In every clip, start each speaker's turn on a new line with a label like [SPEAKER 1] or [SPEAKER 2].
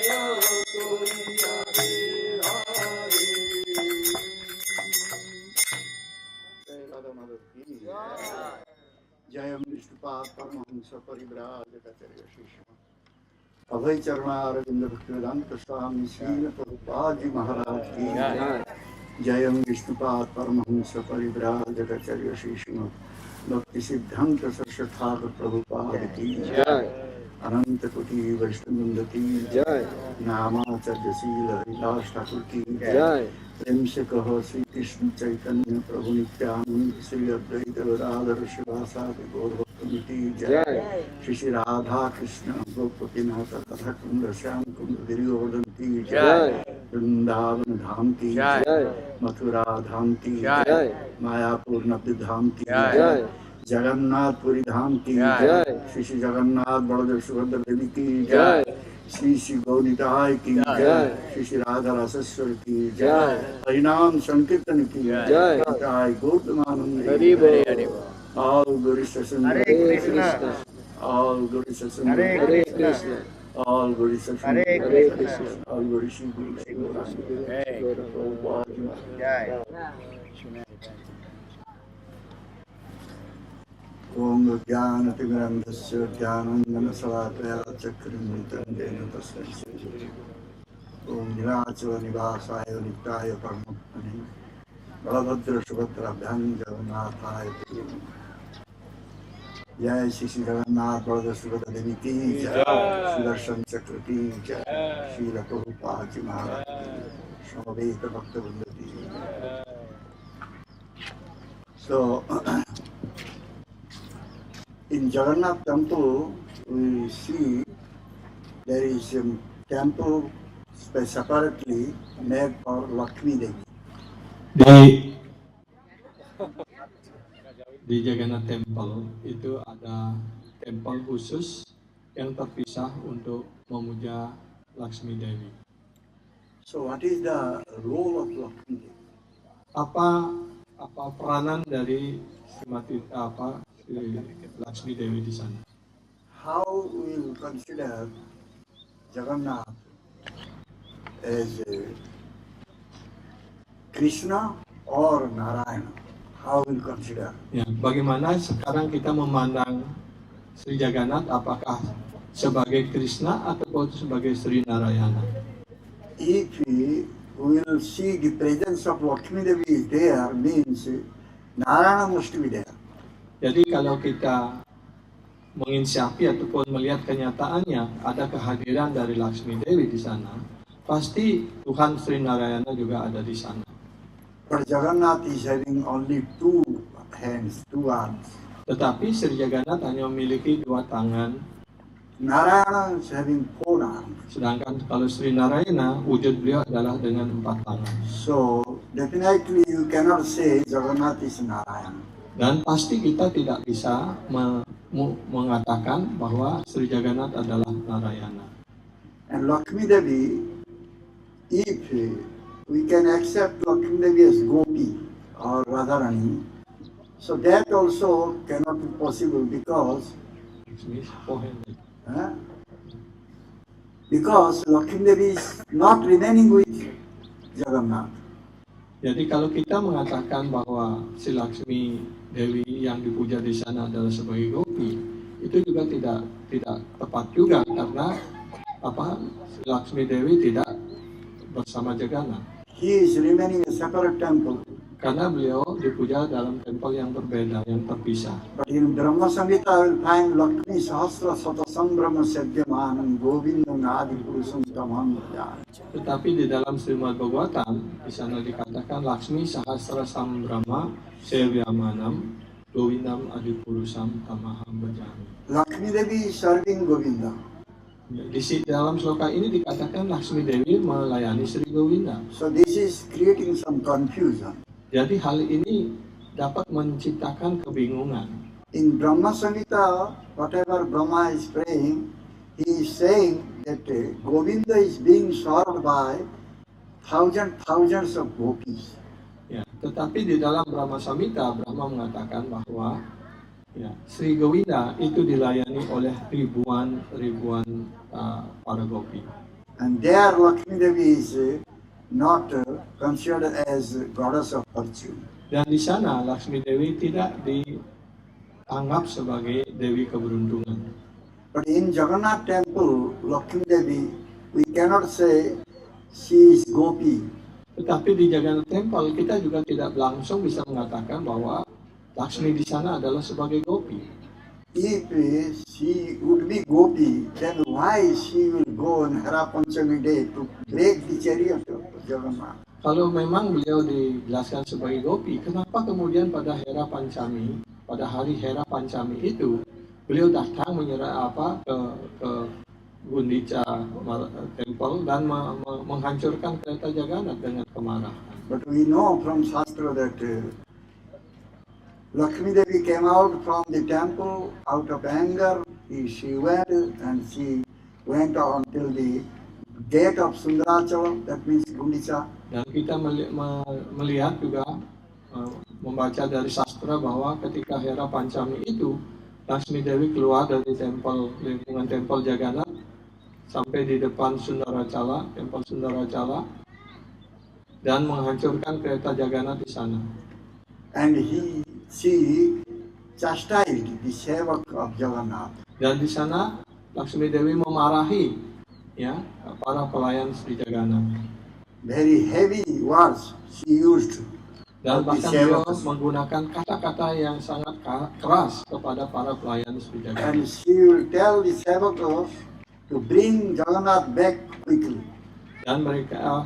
[SPEAKER 1] जयम विष्णुपाद परमहंस परिव्राजकाचार्य शिष्य अभय चरणारविंद भक्तिवेदांत स्वामी श्रील प्रभुपाद जी महाराज की जयम विष्णुपाद परमहंस परिव्राजकाचार्य शिष्य भक्ति सिद्धांत सरस्वती प्रभुपाद की अनंत कोटि वैष्णव की जय नामाचार्य शील हरिदास ठाकुर की जय प्रेम से कहो श्री कृष्ण चैतन्य प्रभु नित्यानंद श्री अद्वैत राधर शिवासादि गौर भक्तों की जय श्री श्री राधा कृष्ण गोपतिनाथ कथा कुंद श्याम कुंद गिरिवर्धन की जय वृंदावन धाम की जय मथुरा धाम की जय मायापुर नब्बे धाम की जय जगन्नाथपुरी धाम की जय श्री श्री जगन्नाथ बलदेव सुभद्रा देवी की जय श्री श्री गौरीताय की जय श्री श्री राधा रासेश्वर की जय हरिनाम संकीर्तन की जय Gautamanand all Guru Session Hare Krishna all Guru Session Hare Krishna all Guru Session Hare Krishna all Guru Session Jai Om Jnanatimirandhasya Jnanandana-salakaya Chakramritam Jena Tasmai Om Nilachala Nivasaya Nityaya Paramatmane Balabhadra Subhadra Bhyam Jagannathaya Jai Shri Shri Jagannath Baladev Subhadra Devi ki Jai Sudarshan Chakra ki Jai Srila Prabhupada Ji Maharaj ki Samaveta Bhakta Vrinda ki. So in Jagannath temple, we see there is a temple separately made for Lakshmi Devi.
[SPEAKER 2] Di Jagannath Temple itu ada temple khusus yang terpisah untuk memuja Lakshmi Devi.
[SPEAKER 1] So what is the role of Lakshmi Devi?
[SPEAKER 2] Apa peranan dari Lakshmi Dewi di sana?
[SPEAKER 1] How we will consider Jagannath as Krishna or Narayana? How we will consider?
[SPEAKER 2] Ya, bagaimana sekarang kita memandang Sri Jagannath, apakah sebagai Krishna ataupun sebagai Sri Narayana?
[SPEAKER 1] If we will see the presence of Lakshmi Devi is there, means Narayana must be there.
[SPEAKER 2] Jadi kalau kita menginsafi ataupun melihat kenyataannya ada kehadiran dari Lakshmi Dewi di sana, pasti Tuhan Sri Narayana juga ada di sana.
[SPEAKER 1] But Jagannath is having only two hands, two arms.
[SPEAKER 2] Tetapi Sri Jagannath hanya memiliki dua tangan.
[SPEAKER 1] Narayana is having four arms.
[SPEAKER 2] Sedangkan kalau Sri Narayana, wujud beliau adalah dengan 4 tangan.
[SPEAKER 1] So definitely you cannot say Jagannath is Narayana.
[SPEAKER 2] Dan pasti kita tidak bisa mengatakan bahwa Sri Jagannath adalah Narayana.
[SPEAKER 1] And Lakshmi Devi, if we can accept Lakshmi Devi as Gopi or Radharani, so that also cannot be possible because Lakshmi Devi is not remaining with Jagannath.
[SPEAKER 2] Jadi kalau kita mengatakan bahwa si Lakshmi Dewi yang dipuja di sana adalah sebagai Gopi, itu juga tidak tepat juga karena si Lakshmi Dewi tidak bersama Jagannath.
[SPEAKER 1] He is remaining in a separate temple.
[SPEAKER 2] Karena beliau dipuja dalam tempel yang berbeda, yang terpisah.
[SPEAKER 1] But in Brahma Samhita I will find Lakshmi Sahasra Satasam Brahma Sedyamanan Govindam Adi Purusam Tamam.
[SPEAKER 2] Tetapi di dalam Srimad Bhagavatam di sana dikatakan Lakshmi Sahasra Sambrahma Sevyamanam Govindam Adi Purusam Tamaham Bhajami.
[SPEAKER 1] Lakshmi Devi is serving Govinda.
[SPEAKER 2] Di dalam sloka ini dikatakan Lakshmi Dewi melayani Sri Govinda.
[SPEAKER 1] So this is creating some confusion.
[SPEAKER 2] Jadi hal ini dapat menciptakan kebingungan.
[SPEAKER 1] In Brahma Samhita, whatever Brahma is praying, he is saying that Govinda is being served by thousands of gopis.
[SPEAKER 2] Ya, tetapi di dalam Brahma Samhita, Brahma mengatakan bahwa Sri Govinda itu dilayani oleh ribuan para gopi.
[SPEAKER 1] And there Lakshmi Devi is not considered as goddess of fortune.
[SPEAKER 2] Dan di sana Lakshmi Dewi tidak dianggap sebagai Dewi keberuntungan.
[SPEAKER 1] But in Jagannath temple, Lakshmi Devi, we cannot say she is Gopi.
[SPEAKER 2] Tetapi di Jagannath Temple kita juga tidak langsung bisa mengatakan bahwa Lakshmi di sana adalah sebagai Gopi.
[SPEAKER 1] If she would be Gopi, then why she will go on Hera Panchami day to break the chariot of Jagannath?
[SPEAKER 2] Kalau memang beliau dijelaskan sebagai Gopi, kenapa kemudian pada Hera Pancami, pada hari Hera Pancami itu, beliau datang menyerah ke Gundica Temple dan menghancurkan kereta Jagannath dengan kemarahan.
[SPEAKER 1] But we know from Shastra that Lakshmi Devi came out from the temple out of anger. She went and she went on till the gate of Sundarachala, that means Gundica.
[SPEAKER 2] Dan kita melihat juga membaca dari sastra bahwa ketika Hera Pancami itu Lakshmi Dewi keluar dari lingkungan tempel Jagannath sampai di depan Sundarachala, tempel Sundarachala, dan menghancurkan kereta Jagannath di sana.
[SPEAKER 1] And she chastised the sevak of Jagannath.
[SPEAKER 2] Dan di sana Lakshmi Dewi memarahi para pelayan Sri Jagannath.
[SPEAKER 1] Very heavy words she used.
[SPEAKER 2] Dan bahkan beliau menggunakan kata-kata yang sangat keras kepada para pelayan Sri Jagannath.
[SPEAKER 1] And she will tell the sevakas to bring Jagannath back quickly.
[SPEAKER 2] Dan mereka,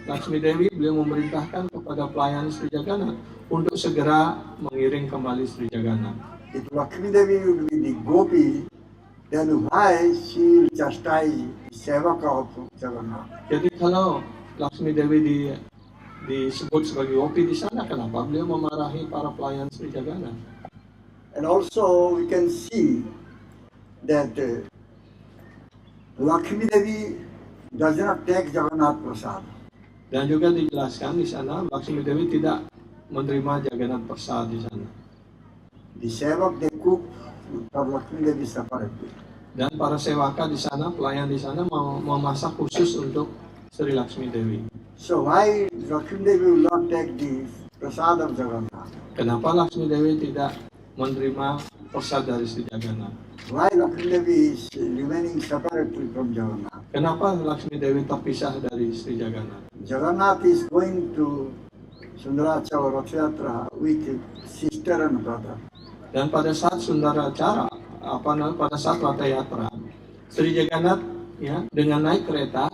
[SPEAKER 2] Lakshmi Dewi, beliau memerintahkan kepada pelayan Sri Jagannath untuk segera mengiring kembali Sri Jagannath.
[SPEAKER 1] If Lakshmi Devi would be the Gopi, then why she will chastise the sevaka of Jagannath?
[SPEAKER 2] Jadi kalau Lakshmi Dewi disebut sebagai Gopi di sana, kenapa beliau memarahi para pelayan Sri Jagannath?
[SPEAKER 1] And also we can see that Lakshmi Devi does not take Jagannath Prasad.
[SPEAKER 2] Dan juga dijelaskan di sana Lakshmi Dewi tidak menerima Jagannath Prasad di sana.
[SPEAKER 1] The sevak they cook for Lakshmi Devi separately.
[SPEAKER 2] Dan para sewaka di sana, pelayan di sana memasak khusus untuk Sri Lakshmi Dewi.
[SPEAKER 1] So why Lakshmi Devi will not take the prasad of Jagannath?
[SPEAKER 2] Kenapa Lakshmi Dewi tidak menerima prasad dari Sri Jagannath?
[SPEAKER 1] Why Lakshmi Devi is remaining separately from Jagannath?
[SPEAKER 2] Kenapa Lakshmi Dewi terpisah dari Sri Jagannath?
[SPEAKER 1] Jagannath is going to Sundarachala Rath Yatra with sister and brother.
[SPEAKER 2] Dan pada saat Sundarachala, pada saat Ratha Yatra, Sri Jagannath dengan naik kereta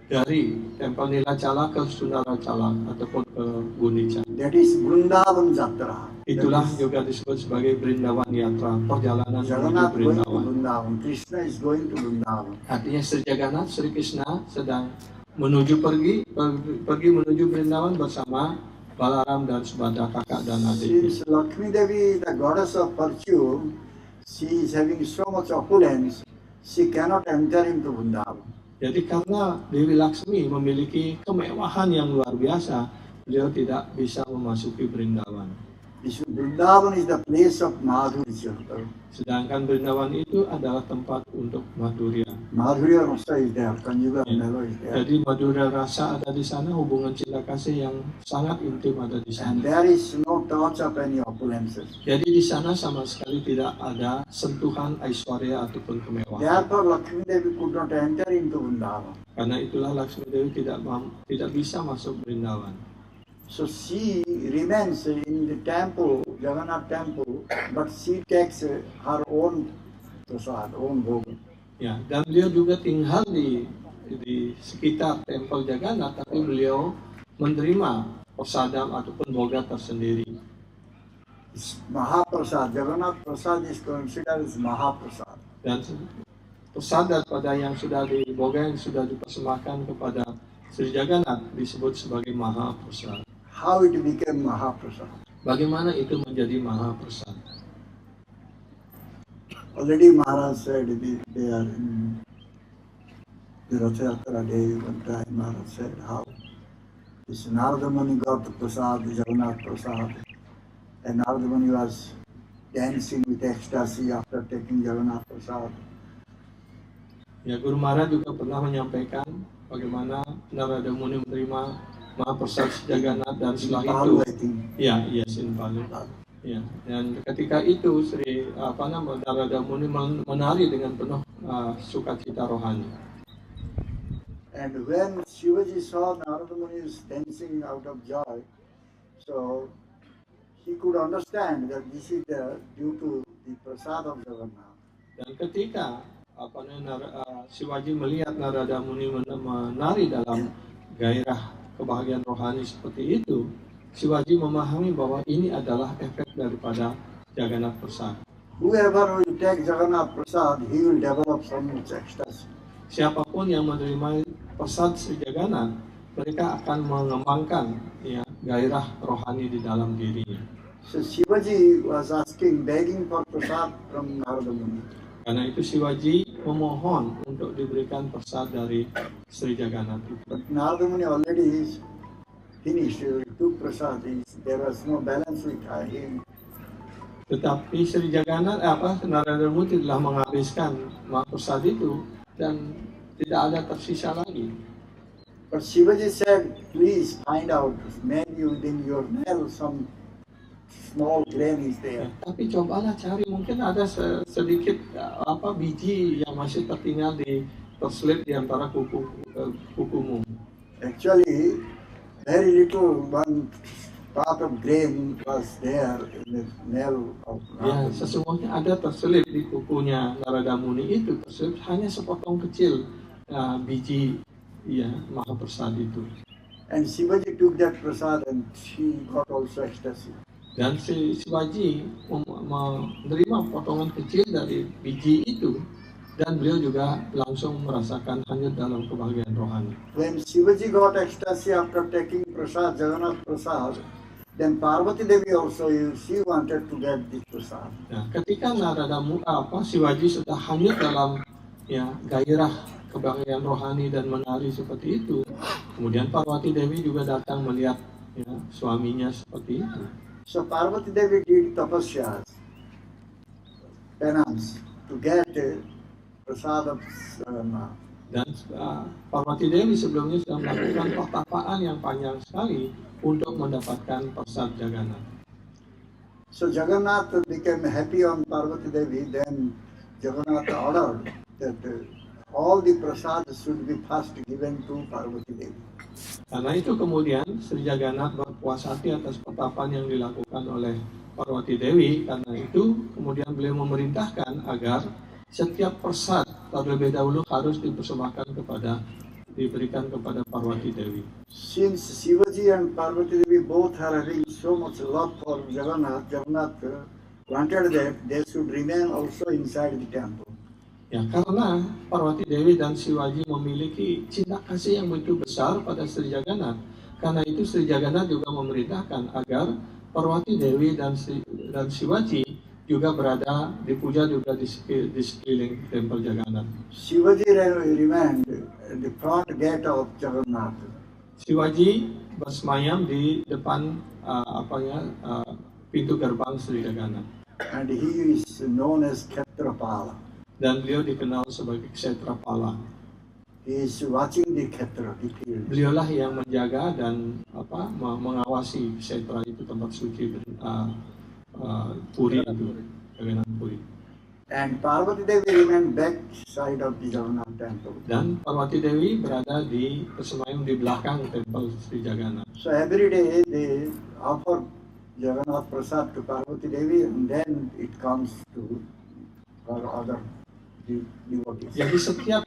[SPEAKER 2] dari Tempel Nilachala ke Sundarachala ataupun ke Gundica.
[SPEAKER 1] That is Vrindavan Jatra.
[SPEAKER 2] Itulah juga disebut sebagai Brindavan Yatra, perjalanan menuju
[SPEAKER 1] Jagannath going to
[SPEAKER 2] Brindavan.
[SPEAKER 1] Vrindavan. Krishna is going to Vrindavan.
[SPEAKER 2] Artinya Sri Jagannath, Sri Krishna sedang pergi menuju Brindavan bersama Balaram dan Subhadra, kakak dan adiknya.
[SPEAKER 1] Since Lakshmi Devi, the goddess of fortune, she is having so much opulence, she cannot enter into Vrindavan.
[SPEAKER 2] Jadi karena Dewi Laksmi memiliki kemewahan yang luar biasa, beliau tidak bisa memasuki Brindavan.
[SPEAKER 1] Vrindavan is the place of Madhurya.
[SPEAKER 2] Sedangkan Brindavan itu adalah tempat untuk Madhurya.
[SPEAKER 1] Madhurya Rasa is there, Conjugal melody is there.
[SPEAKER 2] Jadi Madhurya rasa ada di sana, hubungan cinta kasih yang sangat intim ada di
[SPEAKER 1] And
[SPEAKER 2] sana.
[SPEAKER 1] there is no touch of any opulences.
[SPEAKER 2] Jadi di sana sama sekali tidak ada sentuhan Aishwarya ataupun kemewahan.
[SPEAKER 1] Therefore, Lakshmi Devi could not enter into Vrindavan.
[SPEAKER 2] Karena itulah Lakshmi Dewi tidak bisa masuk Brindavan.
[SPEAKER 1] So she remains in the temple, Jagannath temple, but she takes her own prasad, own bhoga.
[SPEAKER 2] Ya, dan beliau juga tinggal di sekitar Tempel Jagannath, tapi beliau menerima prasadam ataupun boga tersendiri.
[SPEAKER 1] Mahaprasad, Jagannath Prasad is considered as Mahaprasad.
[SPEAKER 2] Dan prasadam pada yang sudah diboga, yang sudah dipersembahkan kepada Sri Jagannath disebut sebagai Mahaprasad.
[SPEAKER 1] How it became Mahaprasad?
[SPEAKER 2] Bagaimana itu menjadi Mahaprasad?
[SPEAKER 1] Already Maharaj said they are in the Rath Yatra day. One time Maharaj said how this Narada Muni got the Prasad, the Jagannath Prasad, and Narada Muni was dancing with ecstasy after taking Jagannath Prasad.
[SPEAKER 2] Ya, Guru Maharaj juga pernah menyampaikan bagaimana Narada Muni menerima Mahaprasad Jagannath dan setelah itu,
[SPEAKER 1] Palu, I think.
[SPEAKER 2] ya, yes, in Palu. Ya, dan ketika itu Narada Muni menari dengan penuh sukacita rohani.
[SPEAKER 1] And when Shivaji saw Narada Muni is dancing out of joy, so he could understand that this is due to the prasad of Jagannath.
[SPEAKER 2] Dan ketika Shivaji melihat Narada Muni menari dalam gairah kebahagiaan rohani seperti itu, Shivaji memahami bahwa ini adalah efek daripada Jagannath Prasad.
[SPEAKER 1] Whoever will take Jagannath Prasad, he will develop some ecstasy.
[SPEAKER 2] Siapapun yang menerima Prasad Sri Jagannath, mereka akan mengembangkan gairah rohani di dalam dirinya.
[SPEAKER 1] So Shivaji was begging for prasad from Narada Muni.
[SPEAKER 2] Karena itu Shivaji memohon untuk diberikan prasad dari Sri Jagannath itu.
[SPEAKER 1] But Narada Muni already is finished. He took prasad. There was no balance with him.
[SPEAKER 2] Tetapi Sri Jagannath, Narada Muni telah menghabiskan Mahaprasad itu dan tidak ada tersisa lagi.
[SPEAKER 1] But Shivaji said, please find out, maybe within your nail some small grain is there.
[SPEAKER 2] Tapi cobalah cari, mungkin ada sedikit biji yang masih tertinggal terselip di antara kukumu.
[SPEAKER 1] Actually, very little one part of grain was there in the nail of
[SPEAKER 2] Ya,
[SPEAKER 1] Narada.
[SPEAKER 2] sesungguhnya ada terselip di kukunya Narada Muni itu, terselip hanya sepotong kecil biji Mahaprasad itu.
[SPEAKER 1] And Shivaji took that prasad and she got also ecstasy.
[SPEAKER 2] Dan si Shivaji menerima potongan kecil dari biji itu, dan beliau juga langsung merasakan hanyut dalam kebahagiaan rohani.
[SPEAKER 1] When Shivaji got ecstasy after taking prasad, Jagannath prasad, then Parvati Devi also, she wanted to get this prasad.
[SPEAKER 2] Nah, ketika Shivaji sudah hanyut dalam gairah kebahagiaan rohani dan menari seperti itu, kemudian Parvati Devi juga datang melihat suaminya seperti itu.
[SPEAKER 1] So Parvati Devi did tapasya, penance, to get prasad of Jagannath.
[SPEAKER 2] Dan Parvati Devi sebelumnya sudah melakukan pertapaan yang panjang sekali untuk mendapatkan prasad Jagannath.
[SPEAKER 1] So Jagannath became happy on Parvati Devi, then Jagannath ordered that all the prasad should be first given to Parvati Devi.
[SPEAKER 2] Karena itu kemudian Sri Jagannath berpuas hati atas pertapaan yang dilakukan oleh Parvati Dewi. Karena itu kemudian beliau memerintahkan agar setiap prasad terlebih dahulu harus diberikan kepada Parvati Dewi.
[SPEAKER 1] Since Shivaji and Parvati Devi both are having so much love for Jagannath, Jagannath wanted that they should remain also inside the temple.
[SPEAKER 2] Ya, karena Parvati Dewi dan Shivaji memiliki cinta kasih yang begitu besar pada Sri Jagannath. Karena itu Sri Jagannath juga memerintahkan agar Parvati Dewi dan Shivaji juga berada dipuja juga di sekeliling tempel Jagannath.
[SPEAKER 1] Shivaji remained at the front gate of Jagannath.
[SPEAKER 2] Shivaji bersemayam di depan pintu gerbang Sri Jagannath.
[SPEAKER 1] And he is known as Kshetrapala.
[SPEAKER 2] Dan beliau dikenal sebagai Kshetrapala.
[SPEAKER 1] He is watching the Kshetra, the field.
[SPEAKER 2] Beliaulah yang menjaga dan mengawasi Kshetra itu, tempat suci Puri itu, Jagannath Puri.
[SPEAKER 1] And Parvati Devi remained back side of the Jagannath temple.
[SPEAKER 2] Dan Parvati Dewi berada bersemayam di belakang tempel Sri Jagannath.
[SPEAKER 1] So every day they offer Jagannath Prasad to Parvati Devi, and then it comes to her other devotees.
[SPEAKER 2] Jadi setiap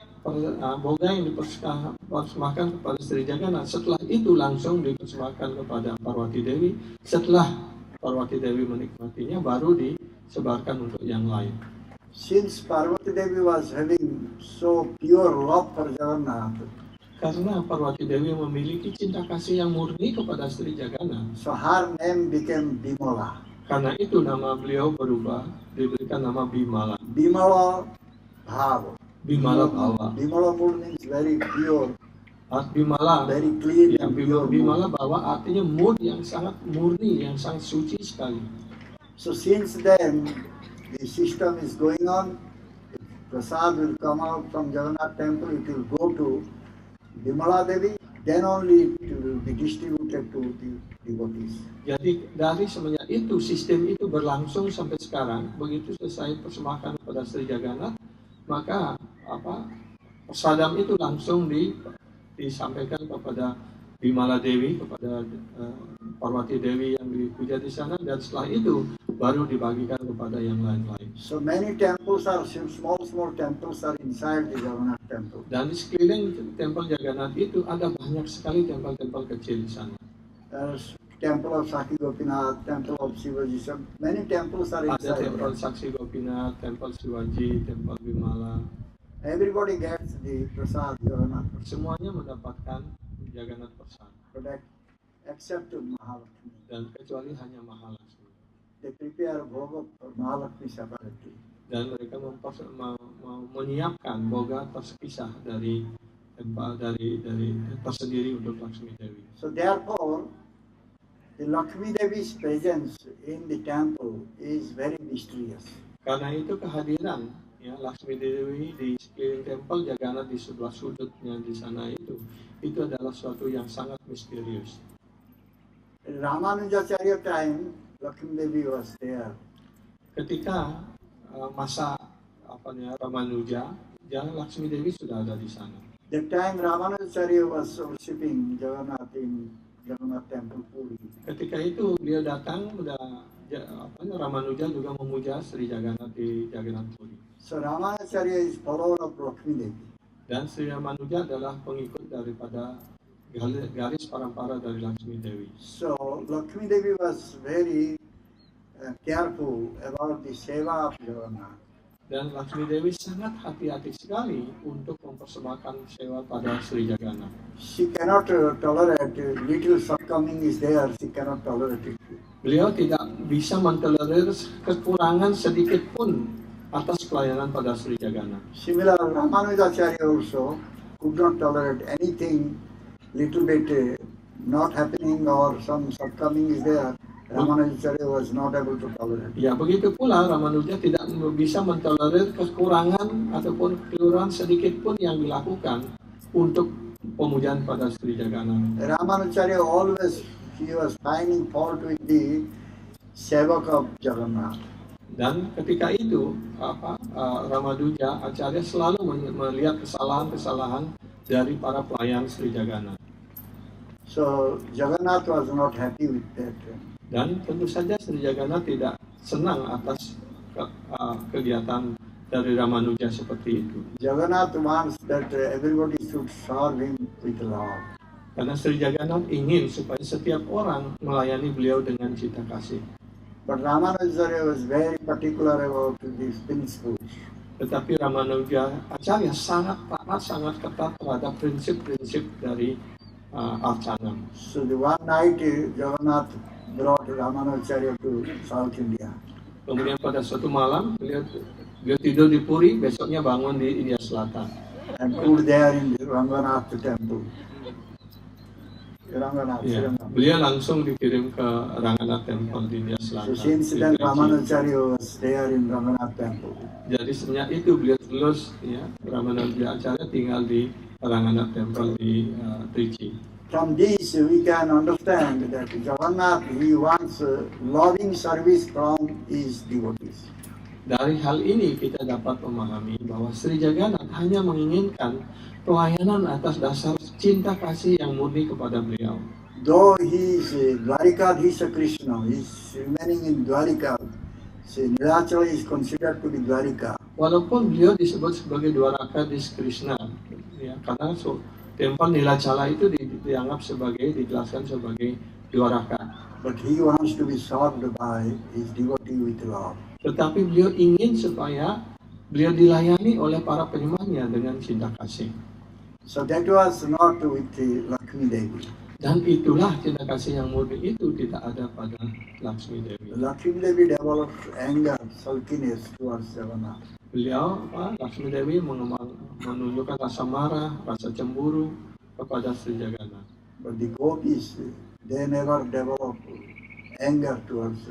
[SPEAKER 2] boga yang dipersembahkan kepada Sri Jagannath, setelah itu langsung dipersembahkan kepada Parvati Dewi. Setelah Parvati Dewi menikmatinya, baru disebarkan untuk yang lain.
[SPEAKER 1] Since Parvati Devi was having so pure love for Jagannath,
[SPEAKER 2] Karena Parvati Dewi memiliki cinta kasih yang murni kepada Sri Jagannath,
[SPEAKER 1] so her name became Bimala.
[SPEAKER 2] karena itu nama beliau berubah, diberikan nama Bimala.
[SPEAKER 1] Bimala Bhava.
[SPEAKER 2] Bimala Bhava.
[SPEAKER 1] Bimala mood means very pure,
[SPEAKER 2] Bimala,
[SPEAKER 1] very clean
[SPEAKER 2] ya,
[SPEAKER 1] and pure.
[SPEAKER 2] Bimala Bhava artinya mood yang sangat murni, yang sangat suci sekali.
[SPEAKER 1] So since then, the system is going on. prasad will come out from Jagannath temple, it will go to Bimala Devi, then only it will be distributed to the devotees.
[SPEAKER 2] Jadi dari semenjak itu sistem itu berlangsung sampai sekarang. Begitu selesai persembahkan kepada Sri Jagannath, maka prasadam itu langsung disampaikan kepada Bimala Dewi, kepada Parvati Dewi yang dipuja di sana, dan setelah itu baru dibagikan kepada yang lain-lain.
[SPEAKER 1] So many temples are small temples are inside the Jagannath temple.
[SPEAKER 2] Dan di sekeliling tempel Jagannath itu ada banyak sekali tempel-tempel kecil di sana.
[SPEAKER 1] There's temple of Sakhi Gopinath, temple of Shivaji. So many temples are
[SPEAKER 2] Ada
[SPEAKER 1] inside.
[SPEAKER 2] tempel Saksi Gopinath, tempel Shivaji, tempel Bimala.
[SPEAKER 1] Everybody gets the prasad Jagannath,
[SPEAKER 2] Semuanya mendapatkan Jagannath Prasad,
[SPEAKER 1] but except Mahalakshmi.
[SPEAKER 2] dan kecuali hanya Mahalakshmi.
[SPEAKER 1] They prepare bhoga for Mahalakshmi separately.
[SPEAKER 2] Dan mereka menyiapkan boga terpisah dari tersendiri untuk Lakshmi Dewi.
[SPEAKER 1] So therefore, the Lakshmi Devi's presence in the temple is very mysterious.
[SPEAKER 2] Karena itu kehadiran Lakshmi Dewi di sekeliling tempel Jagannath di sebelah sudutnya di sana itu adalah suatu yang sangat misterius.
[SPEAKER 1] In Ramanujacharya time, Lakshmi Devi was there.
[SPEAKER 2] Ketika masa Ramanuja, Lakshmi Dewi sudah ada di sana.
[SPEAKER 1] The time Ramanujacharya was worshipping Jagannath in Jagannath Temple Puri.
[SPEAKER 2] Ketika itu beliau datang, Ramanuja juga memuja Sri Jagannath di Jagannath Puri.
[SPEAKER 1] So Ramanujacharya is follower of Lakshmi Devi.
[SPEAKER 2] Dan Sri Ramanuja adalah pengikut daripada garis parampara dari Lakshmi Dewi.
[SPEAKER 1] So Lakshmi Devi was very careful about the seva of Jagannath.
[SPEAKER 2] Dan Lakshmi Dewi sangat hati-hati sekali untuk mempersembahkan sewa pada Sri Jagannath.
[SPEAKER 1] She cannot tolerate little shortcoming is there. She cannot tolerate it.
[SPEAKER 2] Beliau tidak bisa mentolerir kekurangan sedikit pun atas pelayanan pada Sri Jagannath.
[SPEAKER 1] Similar, Ramanujacharya also could not tolerate anything little bit not happening or some shortcoming is there. Ramanujacharya was not able to tolerate.
[SPEAKER 2] Ya, begitu pula Ramanuja tidak bisa mentolerir kekurangan ataupun kekeliruan sedikit pun yang dilakukan untuk pemujaan pada Sri Jagannath.
[SPEAKER 1] Ramanujacharya always he was finding fault with the sevak of Jagannath.
[SPEAKER 2] Dan ketika itu Ramanuja Acharya selalu melihat kesalahan-kesalahan dari para pelayan Sri Jagannath.
[SPEAKER 1] So Jagannath was not happy with that.
[SPEAKER 2] Dan tentu saja Sri Jagannath tidak senang atas kegiatan dari Ramanuja seperti itu.
[SPEAKER 1] Jagannath wants that everybody should serve him with love.
[SPEAKER 2] Karena Sri Jagannath ingin supaya setiap orang melayani beliau dengan cinta kasih.
[SPEAKER 1] But Ramanujacharya was very particular about these principles.
[SPEAKER 2] Tetapi Ramanuja Acharya sangat taat, sangat ketat terhadap prinsip-prinsip dari Arcana.
[SPEAKER 1] So the one night Jagannath brought Ramanujacharya to South India.
[SPEAKER 2] Kemudian pada suatu malam beliau tidur di Puri, besoknya bangun di India Selatan.
[SPEAKER 1] And put there in the Ranganath temple. Ranganath.
[SPEAKER 2] Ya, beliau langsung dikirim ke Ranganath Temple di India
[SPEAKER 1] So
[SPEAKER 2] Selatan.
[SPEAKER 1] since then Ramanujacharya was there in Ranganath temple.
[SPEAKER 2] Jadi semenjak itu beliau terus Ramanuja Acharya tinggal di Ranganath Temple di Trichy.
[SPEAKER 1] From this we can understand that Jagannath he wants loving service from his devotees.
[SPEAKER 2] Dari hal ini kita dapat memahami bahwa Sri Jagannath hanya menginginkan pelayanan atas dasar cinta kasih yang murni kepada beliau.
[SPEAKER 1] Though he is Dwarika, he is a Krishna, he is remaining in Dwarika. So Nilachala is considered to be Dwarika.
[SPEAKER 2] Walaupun beliau disebut sebagai Dwaraka Dis Krishna, ya, karena tempel Nilachala itu dianggap dijelaskan sebagai Dwaraka.
[SPEAKER 1] But he wants to be served by his devotee with love.
[SPEAKER 2] Tetapi beliau ingin supaya beliau dilayani oleh para penyembahnya dengan cinta kasih.
[SPEAKER 1] So that was not with the Lakshmi Devi.
[SPEAKER 2] Dan itulah cinta kasih yang murni itu tidak ada pada Lakshmi Dewi.
[SPEAKER 1] Lakshmi Devi developed anger, sulkiness towards Jagannath.
[SPEAKER 2] Beliau, Lakshmi Dewi menunjukkan rasa marah, rasa cemburu kepada Sri Jagannath.
[SPEAKER 1] But the gopis, they never developed anger towards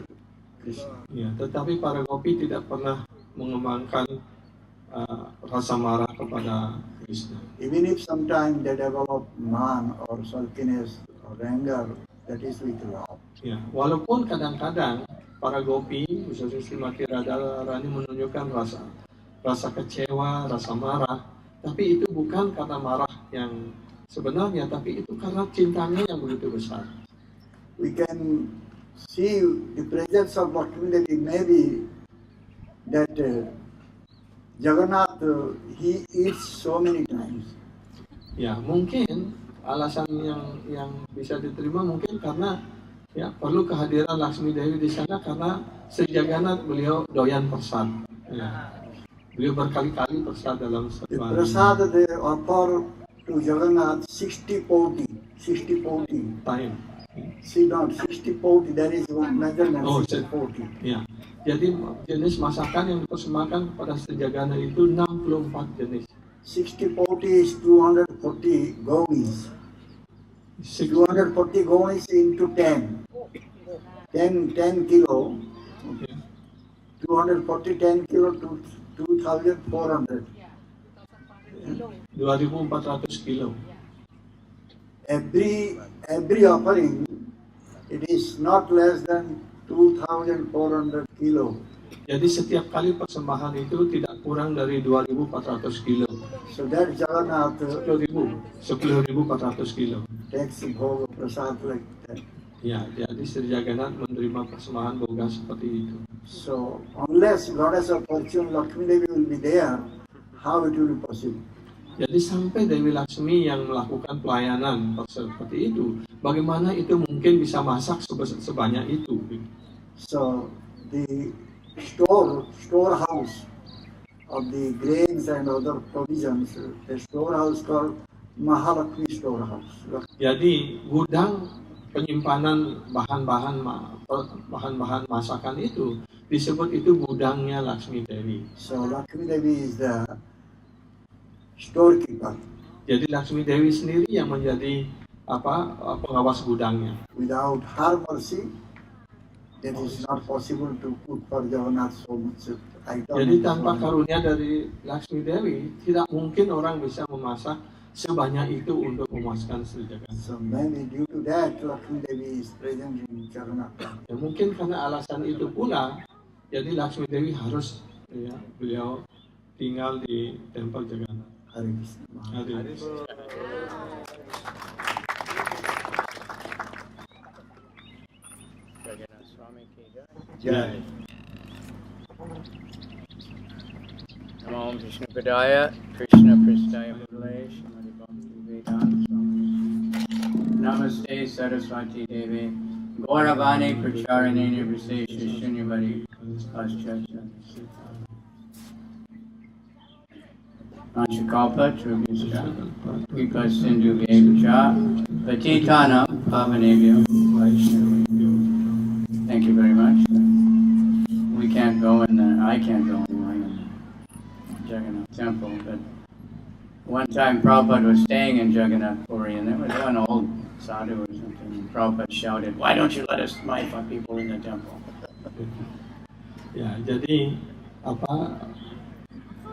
[SPEAKER 1] Krishna.
[SPEAKER 2] Ya, tetapi para gopi tidak pernah mengembangkan rasa marah kepada Krishna.
[SPEAKER 1] Even if sometimes they develop man or sulkiness or anger, that is with love.
[SPEAKER 2] Ya, walaupun kadang-kadang para gopi, khususnya Srimati Radharani menunjukkan rasa kecewa, rasa marah, tapi itu bukan karena marah yang sebenarnya, tapi itu karena cintanya yang begitu besar.
[SPEAKER 1] We can see the presence of Lakshmi Devi maybe that Jagannath, he eats so many times.
[SPEAKER 2] Ya, mungkin alasan yang bisa diterima mungkin karena ya perlu kehadiran Lakshmi Dewi di sana karena Jagannath beliau doyan persad. Ya. Beliau berkali-kali persad dalam satu
[SPEAKER 1] The
[SPEAKER 2] hari.
[SPEAKER 1] prasad they offer to Jagannath 60-40
[SPEAKER 2] Time.
[SPEAKER 1] See not 60-40, that is one measurement.
[SPEAKER 2] Oh,
[SPEAKER 1] 60-40.
[SPEAKER 2] Ya. Jadi jenis masakan yang dipersembahkan kepada Jagannath itu 64 jenis.
[SPEAKER 1] 60-40 is 240 gaunis. 240 gaunis into 10 kilo.
[SPEAKER 2] Ya.
[SPEAKER 1] 240 10 kilo to 2,400.
[SPEAKER 2] 2.400 kilo.
[SPEAKER 1] Every offering, it is not less than 2,400 kilo.
[SPEAKER 2] Jadi setiap kali persembahan itu tidak kurang dari 2.400 kilo.
[SPEAKER 1] So that Jagannath
[SPEAKER 2] 10.400 kilo.
[SPEAKER 1] takes bhoga prasad like that.
[SPEAKER 2] Ya, jadi Sri Jagannath menerima persembahan boga seperti itu.
[SPEAKER 1] So unless Goddess of Fortune Lakshmi Devi will be there, how it will be possible?
[SPEAKER 2] Jadi sampai Dewi Laksmi yang melakukan pelayanan seperti itu, bagaimana itu mungkin bisa masak sebanyak itu?
[SPEAKER 1] So the storehouse of the grains and other provisions, the storehouse called Mahalakshmi storehouse.
[SPEAKER 2] Jadi gudang penyimpanan bahan-bahan masakan itu disebut itu gudangnya Laksmi Dewi.
[SPEAKER 1] So Lakshmi Devi is the storekeeper.
[SPEAKER 2] Jadi Laksmi Dewi sendiri yang menjadi pengawas gudangnya.
[SPEAKER 1] Without her mercy, it is not possible to cook for Jagannath so much item.
[SPEAKER 2] Jadi tanpa karunia dari Laksmi Dewi, tidak mungkin orang bisa memasak sebanyak itu untuk memuaskan Sri Jagannath.
[SPEAKER 1] So maybe due to that, Lakshmi Devi is present in Jagannath.
[SPEAKER 2] Ya, mungkin karena alasan itu pula, jadi Laksmi Dewi harus beliau tinggal di tempel Jagannath.
[SPEAKER 1] Hare Krishna.
[SPEAKER 2] Hari.
[SPEAKER 1] Jai.
[SPEAKER 3] Namo Vishnu Padaya, Krishna Pristaya Mudale, Srimati Bhakti Vedanta Swami. Namaste Saraswati Devi, Gauravani Pracharaneni Visesha Shunyavadi Paschatya. Panchakalpa Trubhischa, Vipa Sindhu Vyevacha, Patitanam Pavanebhyo Vaishnavebhyo. Thank you very much. We can't go in I can't go anyway in the Jagannath temple, but one time Prabhupada was staying in Jagannath Puri, and there was an old sadhu or something, and Prabhupada shouted, "Why don't you let us my people in the temple?"
[SPEAKER 2] Ya, jadi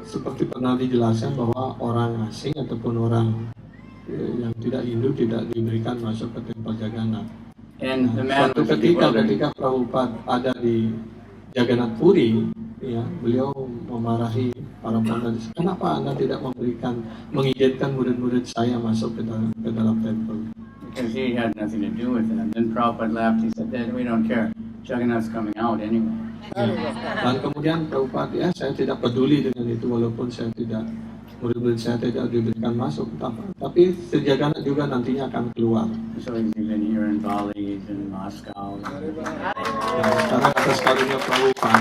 [SPEAKER 2] seperti pernah dijelaskan bahwa orang asing ataupun orang yang tidak Hindu tidak diberikan masuk ke tempel Jagannath.
[SPEAKER 3] And the man
[SPEAKER 2] Suatu
[SPEAKER 3] was
[SPEAKER 2] ketika
[SPEAKER 3] bewildered.
[SPEAKER 2] Prabhupada ada di Jagannath Puri, ya, beliau memarahi para pandit, kenapa Anda tidak mengizinkan murid-murid saya masuk ke dalam tempel?
[SPEAKER 3] Because he had nothing to do with it. Then Prabhupada laughed. He said, "Then we don't care. Jagannath's coming out anyway."
[SPEAKER 2] Ya. Dan kemudian Prabhupada, saya tidak peduli dengan itu walaupun murid-murid saya tidak diberikan masuk, tapi Sri Jagannath juga nantinya akan keluar.
[SPEAKER 3] So he's even here in Bali, he's in Moscow.
[SPEAKER 2] Ya, sekarang atas karunia Prabhupada,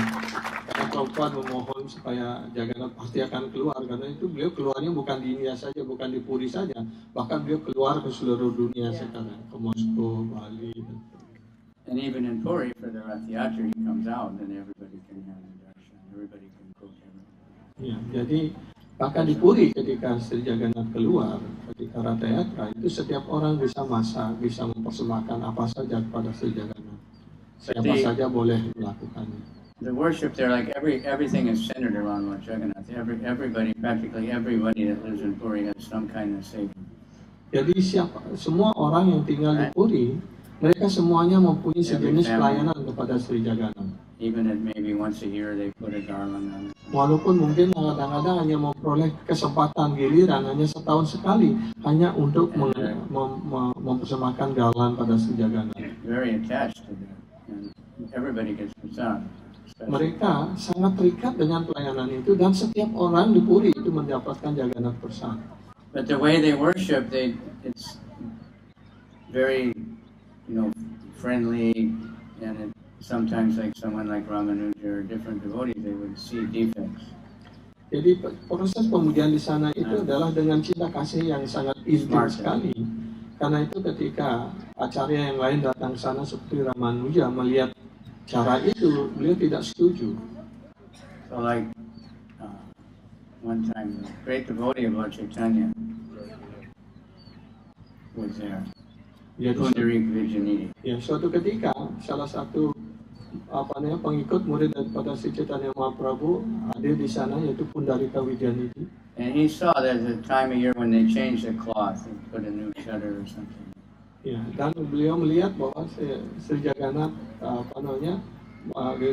[SPEAKER 2] karena Prabhupada memohon supaya Jagannath pasti akan keluar, karena itu beliau keluarnya bukan di India saja, bukan di Puri saja, bahkan beliau keluar ke seluruh dunia sekarang, ke Moskow, Bali.
[SPEAKER 3] And even in Puri, for the Rath Yatra, he comes out, and everybody can have the darshan. Everybody can cook everything.
[SPEAKER 2] Ya, jadi bahkan di Puri ketika Sri Jagannath keluar, ketika Ratha Yatra, itu setiap orang bisa masak, bisa mempersembahkan apa saja kepada Sri Jagannath. Siapa
[SPEAKER 3] Jadi-
[SPEAKER 2] saja boleh melakukannya.
[SPEAKER 3] the worship there, like everything is centered around Lord Jagannath. Practically everybody that lives in Puri has some kind of savior.
[SPEAKER 2] Jadi semua orang yang tinggal di Puri, mereka semuanya mempunyai sejenis pelayanan kepada Sri Jagannath.
[SPEAKER 3] Even if maybe once a year they put a garland on it.
[SPEAKER 2] Walaupun mungkin kadang-kadang hanya memperoleh kesempatan giliran hanya setahun sekali, hanya untuk mempersembahkan garland pada Sri Jagannath.
[SPEAKER 3] Very attached to that, and everybody gets prasad.
[SPEAKER 2] Mereka sangat terikat dengan pelayanan itu dan setiap orang di Puri itu mendapatkan Jagannath Prasad.
[SPEAKER 3] But the way they worship, it's very, friendly, and sometimes like someone like Ramanuja or different devotees, they would see defects.
[SPEAKER 2] Jadi proses pemujaan di sana itu adalah dengan cinta kasih yang sangat intim sekali. Karena itu ketika acarya yang lain datang ke sana seperti Ramanuja melihat cara itu, beliau tidak setuju.
[SPEAKER 3] So like one time, the great devotee of Lord Chaitanya was there. Pundarik Vijayanidhi.
[SPEAKER 2] Ya, suatu ketika salah satu pengikut murid daripada Sri Chaitanya Mahaprabhu hadir di sana, yaitu Pundarika Vijayanidhi.
[SPEAKER 3] And he saw there's a time of year when they change the cloth and put a new shutter or something.
[SPEAKER 2] Ya, dan beliau melihat bahwa Sri Jagannath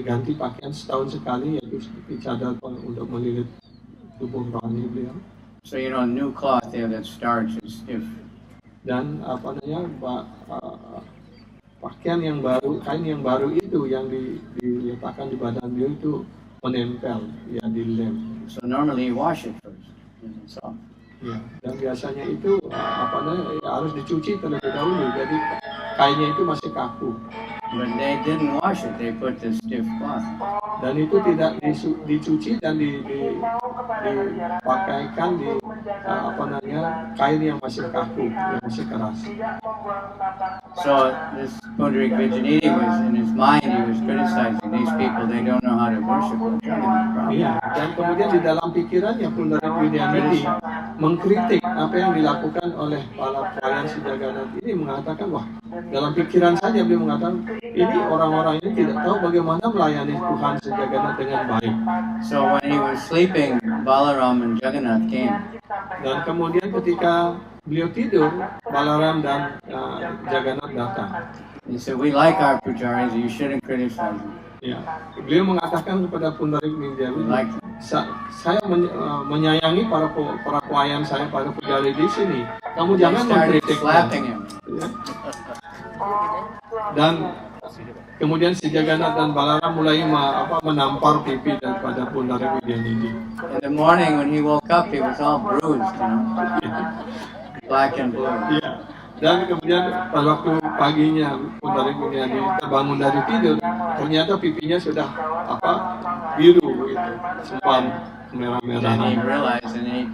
[SPEAKER 2] ganti pakaian setahun sekali, yaitu seperti cadar untuk melilit tubuh rohani beliau.
[SPEAKER 3] So new cloth, they have that starch and stiff.
[SPEAKER 2] Dan pakaian yang baru, kain yang baru itu yang diletakkan di badan beliau itu menempel, ya, dilem.
[SPEAKER 3] So normally you wash it first, and it's soft.
[SPEAKER 2] Ya, dan biasanya itu harus dicuci terlebih dahulu, jadi kainnya itu masih kaku.
[SPEAKER 3] But they didn't wash it; they put the stiff cloth.
[SPEAKER 2] Dan itu tidak dicuci dan dipakaikan di kain yang masih kaku, yang masih keras.
[SPEAKER 3] So this Pundarik Vijayanidhi was in his mind, he was criticizing these people. They don't know how to worship Lord Jagannath.
[SPEAKER 2] Iya, dan kemudian di dalam pikirannya Pundarik Vijayanidhi mengkritik apa yang dilakukan oleh para pelayan Sri Jagannath ini, mengatakan, wah, dalam pikiran saja beliau mengatakan, ini orang-orang ini tidak tahu bagaimana melayani Tuhan Sri Jagannath dengan baik.
[SPEAKER 3] So when he was sleeping, Balaram and Jagannath came.
[SPEAKER 2] Dan kemudian ketika beliau tidur, Balaram dan Jagannath datang.
[SPEAKER 3] He said, "We like our pujaris. You shouldn't criticize them."
[SPEAKER 2] Ya, beliau mengatakan kepada Pundarik Vijayanidhi,
[SPEAKER 3] Like
[SPEAKER 2] saya menyayangi para pelayan saya, para pujari di sini. Kamu
[SPEAKER 3] they
[SPEAKER 2] jangan
[SPEAKER 3] started
[SPEAKER 2] mengkritik.
[SPEAKER 3] slapping him.
[SPEAKER 2] Ya. Dan kemudian si Jagannath dan Balaram mulai menampar pipi daripada Pundarik Vijayanidhi.
[SPEAKER 3] In the morning when he woke up, he was all bruised, black and blue.
[SPEAKER 2] Ya. Dan kemudian pada waktu paginya Pundarik Vijayanidhi terbangun dari tidur, ternyata pipinya sudah biru gitu, sempam merah-merah.
[SPEAKER 3] And he realized, and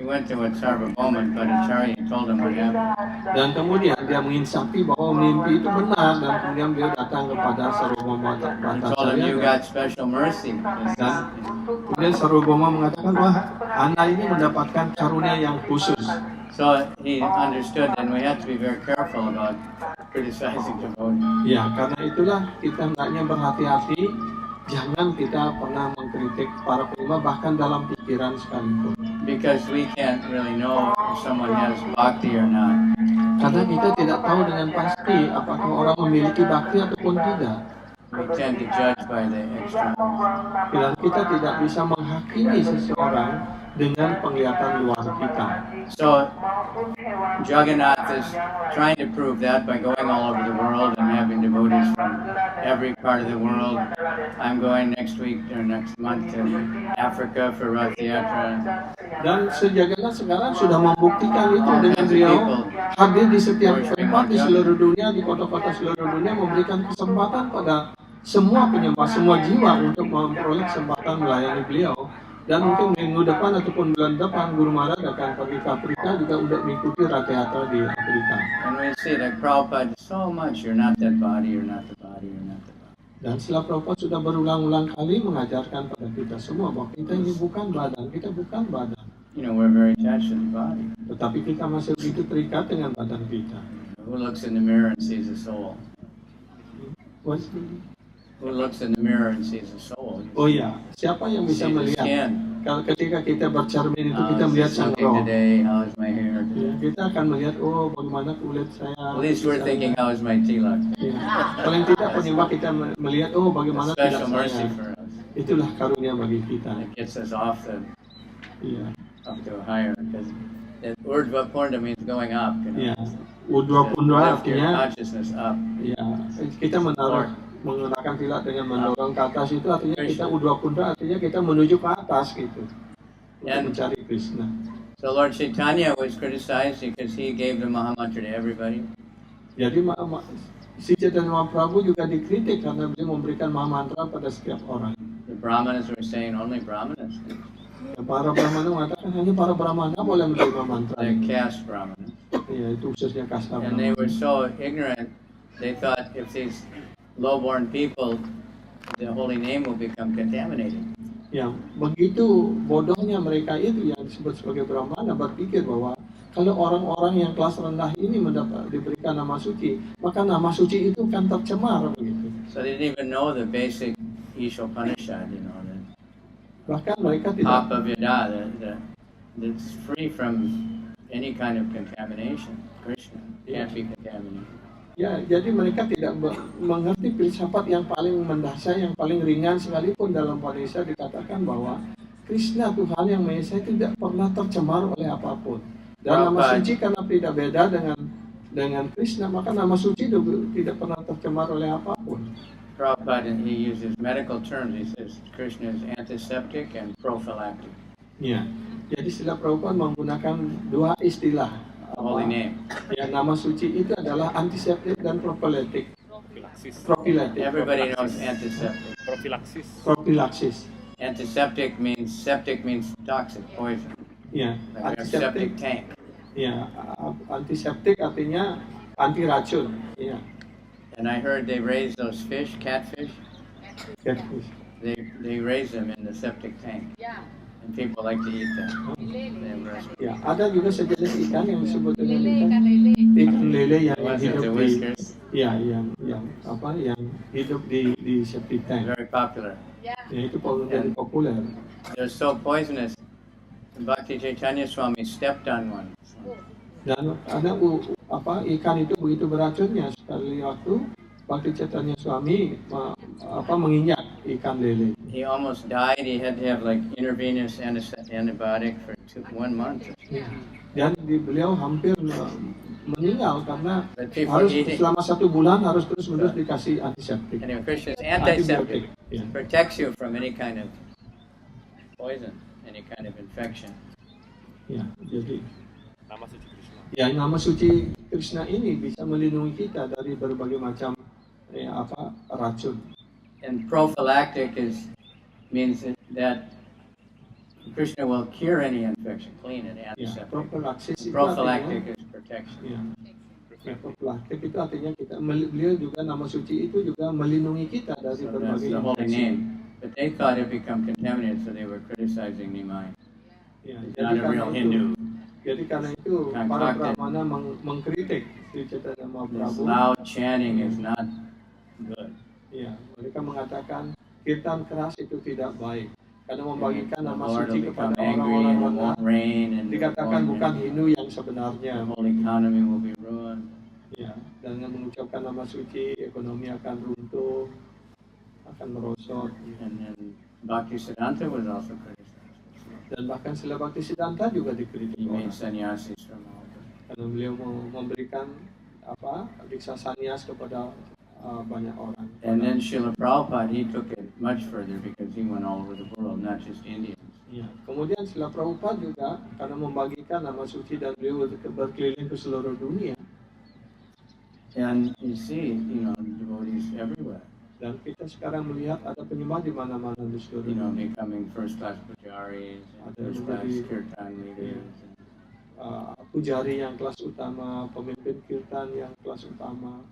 [SPEAKER 3] he went to a Sarvabhauma and Bhattacharya and told him what happened.
[SPEAKER 2] Dan kemudian dia menginsafi bahwa mimpi itu benar, dan kemudian beliau datang kepada Sarvabhauma
[SPEAKER 3] He told him,
[SPEAKER 2] Bhattacharya.
[SPEAKER 3] "You got special mercy."
[SPEAKER 2] Dan kemudian Sarvabhauma mengatakan, wah, Anda ini mendapatkan karunia yang khusus.
[SPEAKER 3] So he understood, and we have to be very careful about criticizing devotees.
[SPEAKER 2] Ya, karena itulah kita hendaknya berhati-hati, jangan kita pernah mengkritik para penyembah bahkan dalam pikiran sekalipun.
[SPEAKER 3] Because we can't really know if someone has bhakti or not.
[SPEAKER 2] Karena kita tidak tahu dengan pasti apakah orang memiliki bakti ataupun tidak.
[SPEAKER 3] We tend to judge by the externals.
[SPEAKER 2] Dan kita tidak bisa menghakimi seseorang dengan penglihatan luar kita.
[SPEAKER 3] So Jagannath is trying to prove that by going all over the world and having devotees from every part of the world. I'm going next week or next month to Africa for Rath Yatra.
[SPEAKER 2] Dan Sri Jagannath sekarang sudah membuktikan itu dengan beliau hadir di setiap tempat di seluruh dunia, di kota-kota seluruh dunia, memberikan kesempatan pada semua penyembah, semua jiwa untuk memperoleh kesempatan melayani beliau. Dan mungkin minggu depan ataupun bulan depan Guru Maharaj akan pergi ke Afrika juga untuk mengikuti Rath Yatra di Afrika.
[SPEAKER 3] And we see like Prabhupada so much, you're not that body, you're not the body, you're not the body.
[SPEAKER 2] Dan setelah Prabhupada sudah berulang-ulang kali mengajarkan pada kita semua bahwa kita ini bukan badan, kita bukan badan.
[SPEAKER 3] We're very attached to the body.
[SPEAKER 2] Tetapi kita masih begitu terikat dengan badan kita.
[SPEAKER 3] Who looks in the mirror and sees the soul? who looks in the mirror and sees a soul?
[SPEAKER 2] Oh ya, siapa yang bisa
[SPEAKER 3] See the
[SPEAKER 2] melihat?
[SPEAKER 3] skin.
[SPEAKER 2] Kalau ketika kita bercermin itu
[SPEAKER 3] How
[SPEAKER 2] kita
[SPEAKER 3] is
[SPEAKER 2] melihat
[SPEAKER 3] this
[SPEAKER 2] sang
[SPEAKER 3] looking
[SPEAKER 2] roh.
[SPEAKER 3] today? How is my hair
[SPEAKER 2] Ya,
[SPEAKER 3] today?
[SPEAKER 2] kita akan melihat, oh bagaimana kulit saya.
[SPEAKER 3] At least we're
[SPEAKER 2] saya.
[SPEAKER 3] thinking, how is my tilak?
[SPEAKER 2] Ya. Paling tidak penyembah kita melihat, oh
[SPEAKER 3] A
[SPEAKER 2] bagaimana tidak
[SPEAKER 3] special mercy
[SPEAKER 2] saya.
[SPEAKER 3] for us.
[SPEAKER 2] Itulah karunia bagi kita.
[SPEAKER 3] It gets us off
[SPEAKER 2] Iya.
[SPEAKER 3] up to higher, because the word Vapurna means going up. You know?
[SPEAKER 2] Ya. U22
[SPEAKER 3] To lift your
[SPEAKER 2] artinya,
[SPEAKER 3] consciousness up.
[SPEAKER 2] ya kita menaruh menggunakan tilat dengan mendorong ke atas itu artinya kita U22 artinya kita menuju ke atas gitu untuk
[SPEAKER 3] And-
[SPEAKER 2] mencari Krishna.
[SPEAKER 3] So Lord Chaitanya was criticized because he gave the Mahamantra to everybody.
[SPEAKER 2] Jadi si Chaitanya Mahaprabhu juga dikritik karena beliau memberikan mahamantra pada setiap orang.
[SPEAKER 3] The Brahmanas were saying only Brahmanas,
[SPEAKER 2] Ya, para Brahmana mengatakan hanya para Brahmana boleh menerima mantra.
[SPEAKER 3] the caste Brahmanas.
[SPEAKER 2] Ya, itu khususnya kasta
[SPEAKER 3] And they were
[SPEAKER 2] Brahmana.
[SPEAKER 3] so ignorant, they thought if these low-born people, the holy name will become contaminated.
[SPEAKER 2] Ya, begitu bodohnya mereka itu yang disebut sebagai Brahmana berpikir bahwa kalau orang-orang yang kelas rendah ini diberikan nama suci, maka nama suci itu kan tercemar begitu.
[SPEAKER 3] So they didn't even know the basic Ishopanishad, you know,
[SPEAKER 2] Bahkan mereka
[SPEAKER 3] the
[SPEAKER 2] tidak
[SPEAKER 3] Papa Vida, that's free from any kind of contamination. Krishna can't be contaminated.
[SPEAKER 2] ya, jadi mereka tidak mengerti filsafat yang paling mendasar, yang paling ringan sekalipun dalam Upanishad dikatakan bahwa Krishna Tuhan yang Maha Esa tidak pernah tercemar oleh apapun. Dan nama suci karena tidak beda dengan Krishna, maka nama suci tidak pernah tercemar oleh apapun.
[SPEAKER 3] Prabhupada, he uses medical terms. He says Krishna is antiseptic and prophylactic.
[SPEAKER 2] Ya, jadi Srila Prabhupada menggunakan dua istilah.
[SPEAKER 3] Holy name.
[SPEAKER 2] Ya, nama suci itu adalah antiseptik dan prophylactic. Prophylactic.
[SPEAKER 3] Everybody knows antiseptic.
[SPEAKER 2] Prophylaxis.
[SPEAKER 3] Antiseptic means toxic, poison.
[SPEAKER 2] Ya,
[SPEAKER 3] Like we have septic
[SPEAKER 2] antiseptik.
[SPEAKER 3] tank.
[SPEAKER 2] Ya, antiseptik artinya anti racun. Ya,
[SPEAKER 3] And I heard they raise those fish, catfish.
[SPEAKER 2] catfish.
[SPEAKER 3] They raise them in the septic tank,
[SPEAKER 4] Yeah.
[SPEAKER 3] and people like to eat them. They have restaurants.
[SPEAKER 2] Ya, ada juga sejenis ikan yang disebut dengan
[SPEAKER 4] Lele, ikan lele.
[SPEAKER 2] ikan lele yang
[SPEAKER 3] Was it
[SPEAKER 2] hidup
[SPEAKER 3] the
[SPEAKER 2] di
[SPEAKER 3] whiskers?
[SPEAKER 2] ya yang hidup di septic tank.
[SPEAKER 3] Very popular.
[SPEAKER 4] Yeah.
[SPEAKER 2] Ya, itu menjadi populer.
[SPEAKER 3] They're so poisonous. Bhakti Chaitanya Swami stepped on one.
[SPEAKER 2] Dan ada ikan itu begitu beracunnya sekali waktu Bhakti Chaitanya Swami menginjak ikan lele.
[SPEAKER 3] He almost died. He had to have like intravenous antibiotic for 1 month.
[SPEAKER 2] Dan beliau hampir meninggal karena
[SPEAKER 3] But people
[SPEAKER 2] harus
[SPEAKER 3] eat it.
[SPEAKER 2] selama 1 bulan harus terus-menerus dikasih antiseptik.
[SPEAKER 3] Anyway, Krishna is antiseptic.
[SPEAKER 2] Ya.
[SPEAKER 3] Protects you from any kind of poison, any kind of infection.
[SPEAKER 2] Ya, jadi
[SPEAKER 5] Nama suci Krishna.
[SPEAKER 2] ya nama suci Krishna ini bisa melindungi kita dari berbagai macam racun.
[SPEAKER 3] And prophylactic means that Krishna will cure any infection, clean it,
[SPEAKER 2] Ya,
[SPEAKER 3] antiseptic.
[SPEAKER 2] prophylaksis itu
[SPEAKER 3] Prophylactic
[SPEAKER 2] artinya,
[SPEAKER 3] is protection.
[SPEAKER 2] ya, prophylactic itu artinya beliau juga nama suci itu juga melindungi kita dari
[SPEAKER 3] So that's
[SPEAKER 2] berbagai
[SPEAKER 3] the holy
[SPEAKER 2] infeksi.
[SPEAKER 3] name. But they thought it become contaminated, so they were criticizing Nimai.
[SPEAKER 2] Ya,
[SPEAKER 3] He's
[SPEAKER 2] jadi
[SPEAKER 3] not a real Hindu.
[SPEAKER 2] karena itu para
[SPEAKER 3] Concocted.
[SPEAKER 2] Brahmana mengkritik Sri Chaitanya
[SPEAKER 3] This
[SPEAKER 2] Mahaprabhu.
[SPEAKER 3] loud chanting is not good.
[SPEAKER 2] Ya, mereka mengatakan kirtan keras itu tidak baik karena membagikan
[SPEAKER 3] The
[SPEAKER 2] nama
[SPEAKER 3] Lord
[SPEAKER 2] suci
[SPEAKER 3] will
[SPEAKER 2] kepada
[SPEAKER 3] become angry
[SPEAKER 2] orang-orang
[SPEAKER 3] and it
[SPEAKER 2] rendah.
[SPEAKER 3] won't rain and
[SPEAKER 2] Dikatakan bukan Hindu yang sebenarnya.
[SPEAKER 3] the whole economy will be ruined.
[SPEAKER 2] Ya, dengan mengucapkan nama suci, ekonomi akan runtuh, akan merosot.
[SPEAKER 3] And then Bhakti Siddhanta was also criticized.
[SPEAKER 2] Dan bahkan Srila Bhakti Siddhanta juga dikritik
[SPEAKER 3] He made
[SPEAKER 2] orang.
[SPEAKER 3] sannyasis from all the
[SPEAKER 2] Karena beliau memberikan diksa sannyas kepada banyak orang.
[SPEAKER 3] And then Srila Prabhupada, he took it much further because he went all over the world, not just India.
[SPEAKER 2] Ya. Kemudian Srila Prabhupada juga karena membagikan nama suci dan beliau berkeliling ke seluruh dunia.
[SPEAKER 3] And you see, devotees everywhere,
[SPEAKER 2] Dan kita sekarang melihat ada penyembah di mana-mana di seluruh dunia.
[SPEAKER 3] becoming first-class pujaris, and
[SPEAKER 2] Ada
[SPEAKER 3] first-class
[SPEAKER 2] menjadi-
[SPEAKER 3] kirtan leaders.
[SPEAKER 2] Pujari yang kelas utama, pemimpin kirtan yang kelas utama.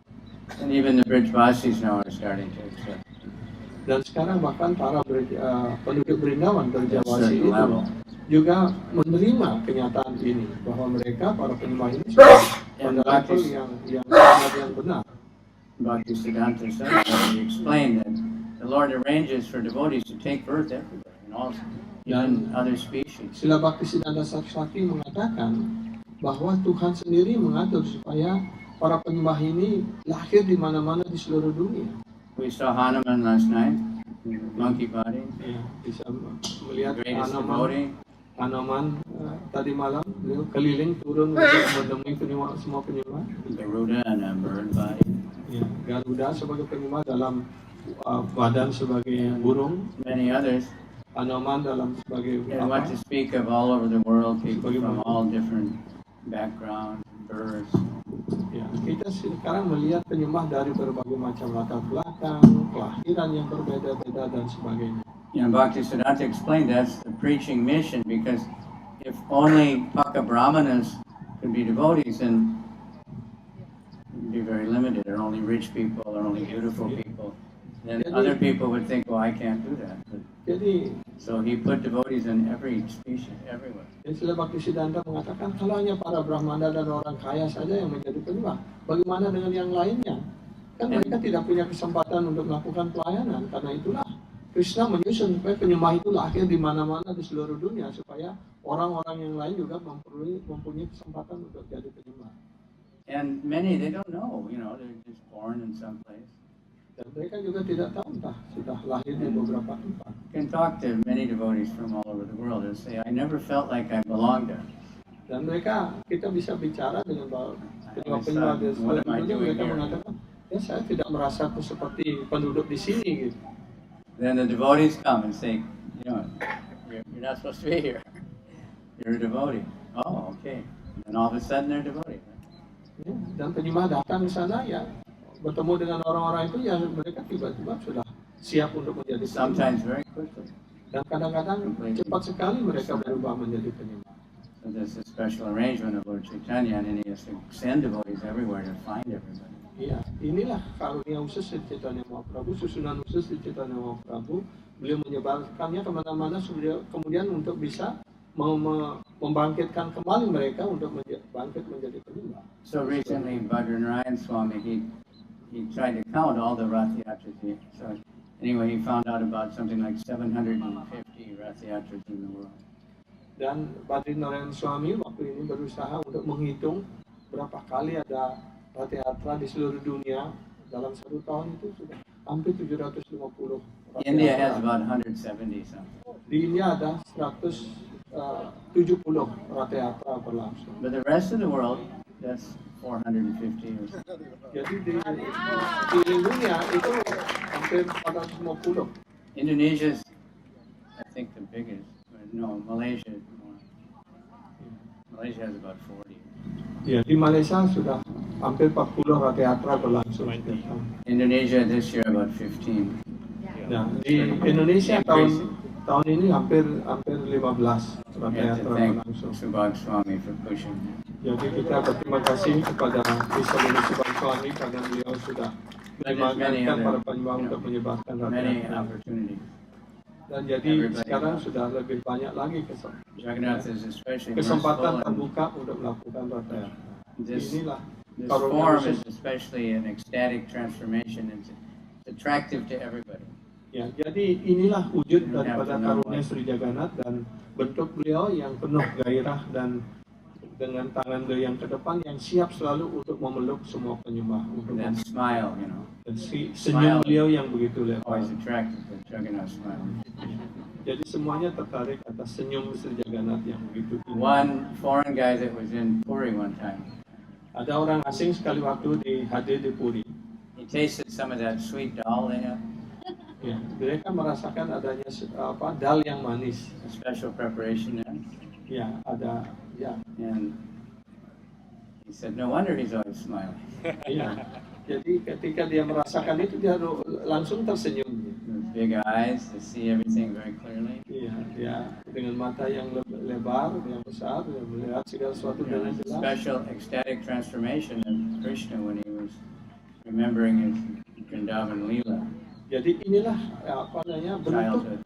[SPEAKER 3] And even the Brijvasis now are starting to accept
[SPEAKER 2] Dan sekarang bahkan para penduduk Brindavan
[SPEAKER 3] at a
[SPEAKER 2] Berjawasi
[SPEAKER 3] certain
[SPEAKER 2] itu
[SPEAKER 3] level.
[SPEAKER 2] juga menerima kenyataan ini bahwa mereka para penyembah ini
[SPEAKER 3] And
[SPEAKER 2] pada level
[SPEAKER 3] Bhakti
[SPEAKER 2] yang benar.
[SPEAKER 3] Bhaktisiddhanta Saraswati explained that the Lord arranges for devotees to take birth everywhere, and also in other species.
[SPEAKER 2] Sila Bhaktisiddhanta Saraswati mengatakan bahwa Tuhan sendiri mengatur supaya para penyembah ini lahir di mana-mana di seluruh dunia.
[SPEAKER 3] We saw Hanuman last night, monkey body,
[SPEAKER 2] Ya, bisa melihat
[SPEAKER 3] greatest devotee.
[SPEAKER 2] Hanuman tadi malam beliau keliling turun untuk menemui semua penyembah.
[SPEAKER 3] Garuda and a bird body.
[SPEAKER 2] Ya, Garuda sebagai penyembah dalam badan sebagai burung,
[SPEAKER 3] Many others.
[SPEAKER 2] Hanuman dalam sebagai
[SPEAKER 3] And what to speak of all over the world, people from all different backgrounds, births.
[SPEAKER 2] Ya, kita sekarang melihat penyembah dari berbagai macam latar belakang, kelahiran yang berbeda-beda dan sebagainya.
[SPEAKER 3] You know, Bhaktisiddhanta explained that's the preaching mission, because if only Paka Brahmanas could be devotees, then it would be very limited, or only rich people, or only beautiful people. Then other people would think, well, I can't do that. But,
[SPEAKER 2] Jadi,
[SPEAKER 3] so he put devotees in every species, everywhere.
[SPEAKER 2] Sila Bhaktisiddhanta mengatakan kalau hanya para brahmana dan orang kaya saja yang menjadi penyembah, bagaimana dengan yang lainnya? Kan mereka tidak punya kesempatan untuk melakukan pelayanan. Karena itulah Krishna menyusun supaya penyembah itu lahir di mana-mana di seluruh dunia supaya orang-orang yang lain juga mempunyai kesempatan untuk jadi penyembah.
[SPEAKER 3] And many, they don't know, you know, they're just born in some place.
[SPEAKER 2] Dan mereka juga tidak tahu entah sudah lahir di beberapa tempat.
[SPEAKER 3] You can talk to many devotees from all over the world and say, I never felt like I belonged there.
[SPEAKER 2] Dan mereka, kita bisa bicara dengan penyembah-penyembah di
[SPEAKER 3] What
[SPEAKER 2] seluruh
[SPEAKER 3] am I
[SPEAKER 2] dunia,
[SPEAKER 3] doing
[SPEAKER 2] mereka
[SPEAKER 3] here?
[SPEAKER 2] mengatakan, ya saya tidak merasa seperti penduduk di sini gitu.
[SPEAKER 3] Then the devotees come and say, you know, you're not supposed to be here. You're a devotee. Oh, okay. And all of a sudden they're devotees.
[SPEAKER 2] Ya, dan penyembah datang ke sana ya bertemu dengan orang-orang itu ya mereka tiba-tiba sudah siap untuk menjadi penyembah.
[SPEAKER 3] Sometimes very quickly.
[SPEAKER 2] Dan kadang-kadang cepat sekali mereka berubah menjadi penyembah.
[SPEAKER 3] So there's a special arrangement of Lord Chaitanya, and he has to send devotees everywhere to find everybody.
[SPEAKER 2] Iya, inilah karunia khusus di Chaitanya Mahaprabhu, susunan khusus di Chaitanya Mahaprabhu. Beliau menyebarkannya kemana-mana kemudian untuk bisa membangkitkan kembali mereka untuk bangkit menjadi penyembah.
[SPEAKER 3] So recently, Bhadranarayan Swami, he tried to count all the Rath Yatras. So anyway, he found out about something like 750 Rath Yatras in the world.
[SPEAKER 2] Dan Bhadranarayan Swami waktu ini berusaha untuk menghitung berapa kali ada Rath Yatra di seluruh dunia. Dalam satu tahun itu sudah hampir 750 Rath
[SPEAKER 3] India
[SPEAKER 2] Yatra.
[SPEAKER 3] has about 170 something.
[SPEAKER 2] Di India ada 170 Rath Yatra berlangsung.
[SPEAKER 3] But the rest of the world, that's 450 or so.
[SPEAKER 2] Jadi di dunia itu hampir 450.
[SPEAKER 3] Indonesia's, I think, the biggest. No, Malaysia is more. Malaysia has about 40.
[SPEAKER 2] Ya, di Malaysia sudah hampir 40 Rath Yatra berlangsung setiap tahun.
[SPEAKER 3] Indonesia this year about 15.
[SPEAKER 2] Nah, di Indonesia tahun ini hampir 15 Rath
[SPEAKER 3] We have to
[SPEAKER 2] Yatra
[SPEAKER 3] thank
[SPEAKER 2] berlangsung.
[SPEAKER 3] Subhag Swami for pushing.
[SPEAKER 2] Jadi kita berterima kasih kepada Bisa Subhag Swami karena beliau sudah menyemangatkan para penyembah untuk menyebarkan Rath
[SPEAKER 3] Many
[SPEAKER 2] Yatra.
[SPEAKER 3] opportunities.
[SPEAKER 2] Dan jadi sekarang sudah lebih banyak lagi
[SPEAKER 3] Jagannath is especially
[SPEAKER 2] kesempatan
[SPEAKER 3] merciful,
[SPEAKER 2] terbuka untuk melakukan Rath Yatra.
[SPEAKER 3] and this
[SPEAKER 2] Inilah
[SPEAKER 3] form
[SPEAKER 2] karunia
[SPEAKER 3] is especially an ecstatic transformation. It's attractive to everybody.
[SPEAKER 2] Ya, jadi inilah wujud
[SPEAKER 3] You have
[SPEAKER 2] daripada
[SPEAKER 3] to know
[SPEAKER 2] karunia Sri Jagannath dan bentuk beliau yang penuh gairah dan dengan tangan beliau yang ke depan yang siap selalu untuk memeluk semua penyembah.
[SPEAKER 3] And that smile, you know,
[SPEAKER 2] Dan senyum beliau yang begitu lebar.
[SPEAKER 3] always attractive, the Jagannath smile.
[SPEAKER 2] Jadi semuanya tertarik atas senyum Sri Jagannath yang begitu indah.
[SPEAKER 3] One foreign guy that was in Puri one time,
[SPEAKER 2] Ada orang asing sekali waktu hadir di Puri.
[SPEAKER 3] he tasted some of that sweet dal they have,
[SPEAKER 2] Ya, mereka merasakan adanya dal yang manis.
[SPEAKER 3] a special preparation there.
[SPEAKER 2] Ya, ada ya.
[SPEAKER 3] And he said, no wonder he's always smiling.
[SPEAKER 2] Iya. Jadi ketika dia merasakan itu dia langsung tersenyum.
[SPEAKER 3] With big eyes to see everything very clearly.
[SPEAKER 2] Iya, dia dengan mata yang lebar, yang besar, dia melihat segala sesuatu
[SPEAKER 3] You know,
[SPEAKER 2] dengan
[SPEAKER 3] it's a
[SPEAKER 2] jelas.
[SPEAKER 3] special ecstatic transformation of Krishna when he was remembering his Vrindavan Leela,
[SPEAKER 2] Jadi inilah bentuk
[SPEAKER 3] childhood.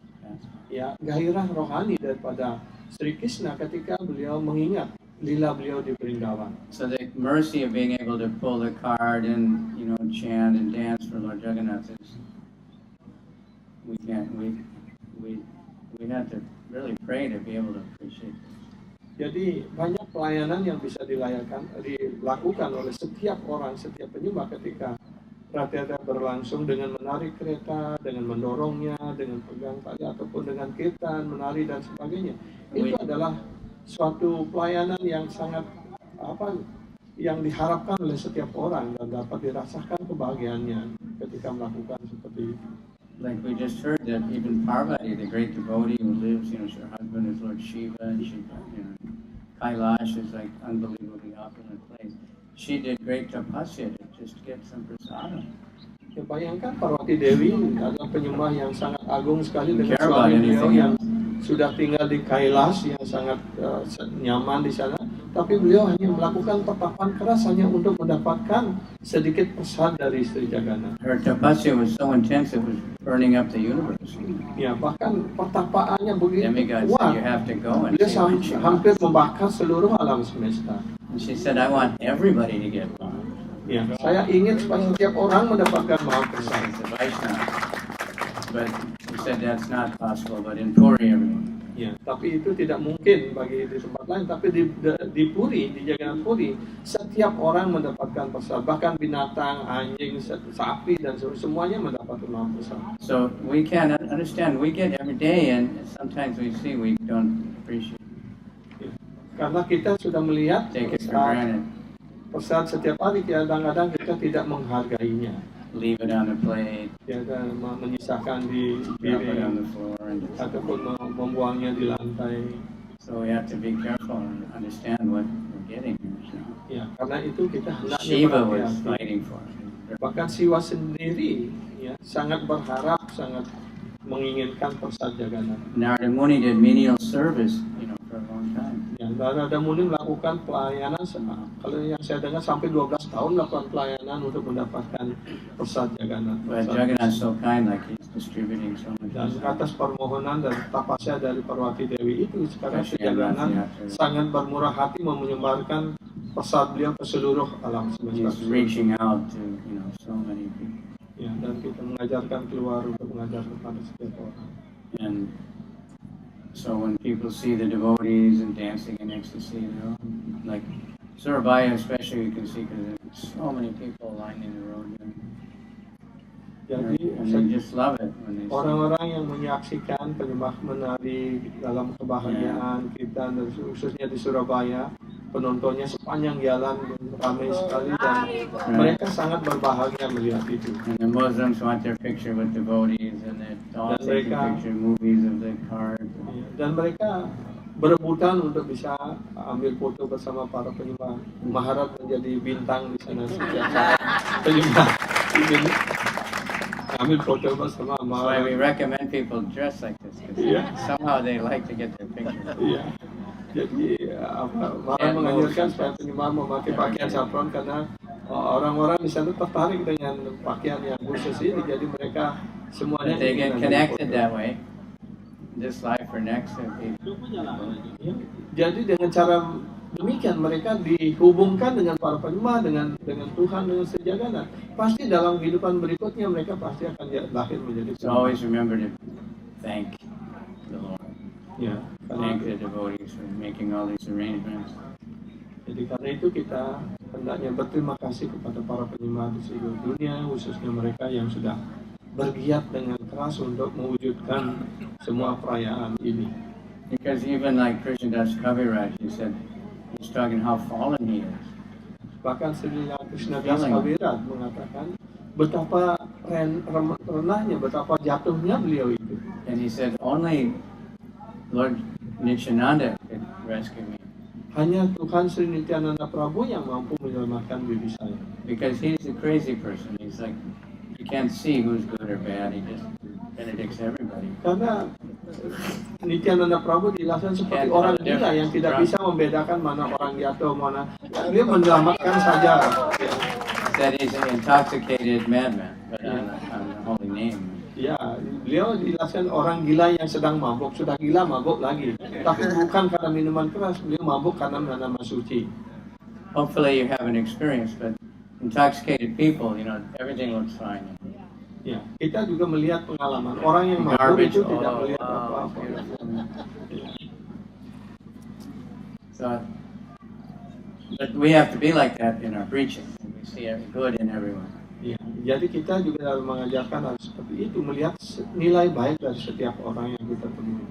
[SPEAKER 2] ya gairah rohani daripada Sri Krishna ketika beliau mengingat lila beliau di Vrindavan.
[SPEAKER 3] So the mercy of being able to pull the card and, you know, chant and dance for Lord Jagannath is we can't, we have to really pray to be able to appreciate this.
[SPEAKER 2] Jadi banyak pelayanan yang bisa dilakukan oleh setiap orang, setiap penyembah ketika rata-rata berlangsung dengan menarik kereta, dengan mendorongnya, dengan pegang tali ataupun dengan kirtan, menari dan sebagainya. Itu adalah suatu pelayanan yang sangat yang diharapkan oleh setiap orang dan dapat dirasakan kebahagiaannya ketika melakukan seperti itu.
[SPEAKER 3] Like we just heard that even Parvati, the great devotee who lives, her husband is Lord Shiva, and Kailash is like unbelievably opulent place. She did great tapasya to just get some prasadam.
[SPEAKER 2] Ya, bayangkan Parvati Dewi adalah penyembah yang sangat agung sekali dengan
[SPEAKER 3] Care
[SPEAKER 2] suami
[SPEAKER 3] about
[SPEAKER 2] beliau
[SPEAKER 3] anything
[SPEAKER 2] yang sudah tinggal di Kailash yang sangat nyaman di sana. Tapi beliau hanya melakukan pertapaan keras hanya untuk mendapatkan sedikit prasad dari Sri Jagana.
[SPEAKER 3] Her tapasya was so intense it was burning up the universe.
[SPEAKER 2] Ya, bahkan pertapaannya begitu
[SPEAKER 3] Demigod said
[SPEAKER 2] kuat.
[SPEAKER 3] you have to go and
[SPEAKER 2] Beliau
[SPEAKER 3] see what she
[SPEAKER 2] hampir
[SPEAKER 3] wants.
[SPEAKER 2] membakar seluruh alam semesta.
[SPEAKER 3] And she said, I want everybody to get one.
[SPEAKER 2] Ya, saya ingin supaya setiap orang mendapatkan Mahaprasad.
[SPEAKER 3] It's a Vaishnava. But she said that's not possible, but in Puri everyone.
[SPEAKER 2] Ya, tapi itu tidak mungkin bagi di tempat lain. Tapi di Puri, di Jagannath Puri, setiap orang mendapatkan prasad. Bahkan binatang, anjing, sapi dan semuanya mendapatkan Mahaprasad.
[SPEAKER 3] So we can understand, we get every day, and sometimes we see we don't appreciate,
[SPEAKER 2] Ya. Karena kita sudah melihat
[SPEAKER 3] take it for granted,
[SPEAKER 2] prasad setiap hari, kadang-kadang kita tidak menghargainya.
[SPEAKER 3] leave it on the plate,
[SPEAKER 2] Ya, dan menyisakan di
[SPEAKER 3] drop it on
[SPEAKER 2] piring
[SPEAKER 3] the floor, and just,
[SPEAKER 2] ataupun membuangnya di lantai.
[SPEAKER 3] so we have to be careful and understand what we're getting here.
[SPEAKER 2] Ya, karena itu kita hendaknya
[SPEAKER 3] Shiva was
[SPEAKER 2] berhati-hati.
[SPEAKER 3] fighting for it.
[SPEAKER 2] Bahkan Siwa sendiri ya sangat berharap, sangat menginginkan prasad Jagannath.
[SPEAKER 3] Narada Muni did menial service, for a long time.
[SPEAKER 2] Ya, Narada Muni melakukan pelayanan kalau yang saya dengar sampai 12 tahun melakukan pelayanan untuk mendapatkan prasad Jagannath.
[SPEAKER 3] But Jagannath's so kind, like he's distributing so much.
[SPEAKER 2] Dan atas permohonan dan tapasya dari Parvati Dewi itu sekarang
[SPEAKER 3] Kasih
[SPEAKER 2] Jagannath
[SPEAKER 3] hati-hati.
[SPEAKER 2] sangat bermurah hati menyebarkan prasad beliau ke seluruh alam semesta.
[SPEAKER 3] He's reaching out to, so many people.
[SPEAKER 2] Ya, dan kita mengajarkan keluar untuk mengajarkan kepada setiap orang.
[SPEAKER 3] And so when people see the devotees and dancing in ecstasy, like Surabaya especially, you can see because there's so many people lining the road there.
[SPEAKER 2] Jadi
[SPEAKER 3] And they just love it when they see.
[SPEAKER 2] orang-orang yang menyaksikan penyembah menari dalam kebahagiaan kita, dan khususnya di Surabaya, penontonnya sepanjang jalan ramai sekali dan mereka sangat berbahagia melihat itu.
[SPEAKER 3] And the Muslims want their picture with devotees, and they all
[SPEAKER 2] Dan
[SPEAKER 3] take the
[SPEAKER 2] mereka-
[SPEAKER 3] picture movies of the card.
[SPEAKER 2] Dan mereka berebutan untuk bisa ambil foto bersama para penyembah, mengharap menjadi bintang di sana setiap saat penyembah ingin ambil foto bersama.
[SPEAKER 3] That's why we recommend people dress like this, because
[SPEAKER 2] Yeah.
[SPEAKER 3] somehow they like to get their picture.
[SPEAKER 2] Iya. Jadi malah menganjurkan supaya penyembah memakai pakaian saffron karena orang-orang di sana tertarik dengan pakaian yang khusus ini. Jadi mereka semuanya
[SPEAKER 3] If they
[SPEAKER 2] ingin
[SPEAKER 3] get
[SPEAKER 2] ambil
[SPEAKER 3] connected
[SPEAKER 2] foto.
[SPEAKER 3] that way, this life or next, it'll be
[SPEAKER 2] Ya. Jadi dengan cara demikian mereka dihubungkan dengan para penyembah, dengan Tuhan, dengan Sri Jagannatha. Pasti dalam kehidupan berikutnya mereka pasti akan lahir menjadi
[SPEAKER 3] so always remember to thank the Lord,
[SPEAKER 2] Ya.
[SPEAKER 3] thank the devotees for making all these arrangements.
[SPEAKER 2] Jadi karena itu kita hendaknya berterima kasih kepada para penyembah di seluruh dunia, khususnya mereka yang sudah bergiat dengan keras untuk mewujudkan semua perayaan ini.
[SPEAKER 3] Because even like Krishnadas Kaviraj, he said, he's talking how fallen he is.
[SPEAKER 2] Bahkan Sri Krishna Das Kaviraj mengatakan betapa renahnya, betapa jatuhnya beliau itu.
[SPEAKER 3] And he said, only Lord Nityananda could rescue me.
[SPEAKER 2] Hanya Tuhan Sri Nityananda Prabhu yang mampu menyelamatkan diri saya.
[SPEAKER 3] Because he's a crazy person. He's like, he can't see who's good or bad. He just benedicts everybody.
[SPEAKER 2] Karena Nityananda Prabhu dijelaskan seperti orang gila yang tidak bisa membedakan mana orang jatuh, mana dia menyelamatkan saja.
[SPEAKER 3] Said he's an intoxicated madman, but on the holy name.
[SPEAKER 2] Ya, beliau dijelaskan orang gila yang sedang mabuk, sudah gila mabuk lagi. Tapi bukan karena minuman keras, beliau mabuk karena nama suci.
[SPEAKER 3] Hopefully you have an experience, but intoxicated people, everything looks fine.
[SPEAKER 2] Ya, kita juga melihat pengalaman orang yang mabuk
[SPEAKER 3] Garbage
[SPEAKER 2] itu
[SPEAKER 3] all
[SPEAKER 2] tidak
[SPEAKER 3] over.
[SPEAKER 2] melihat
[SPEAKER 3] Oh,
[SPEAKER 2] apa-apa.
[SPEAKER 3] beautiful. So, but we have to be like that in our preaching. We see good in everyone.
[SPEAKER 2] Ya, jadi kita juga dalam mengajarkan harus seperti itu, melihat nilai baik dari setiap orang yang kita temui.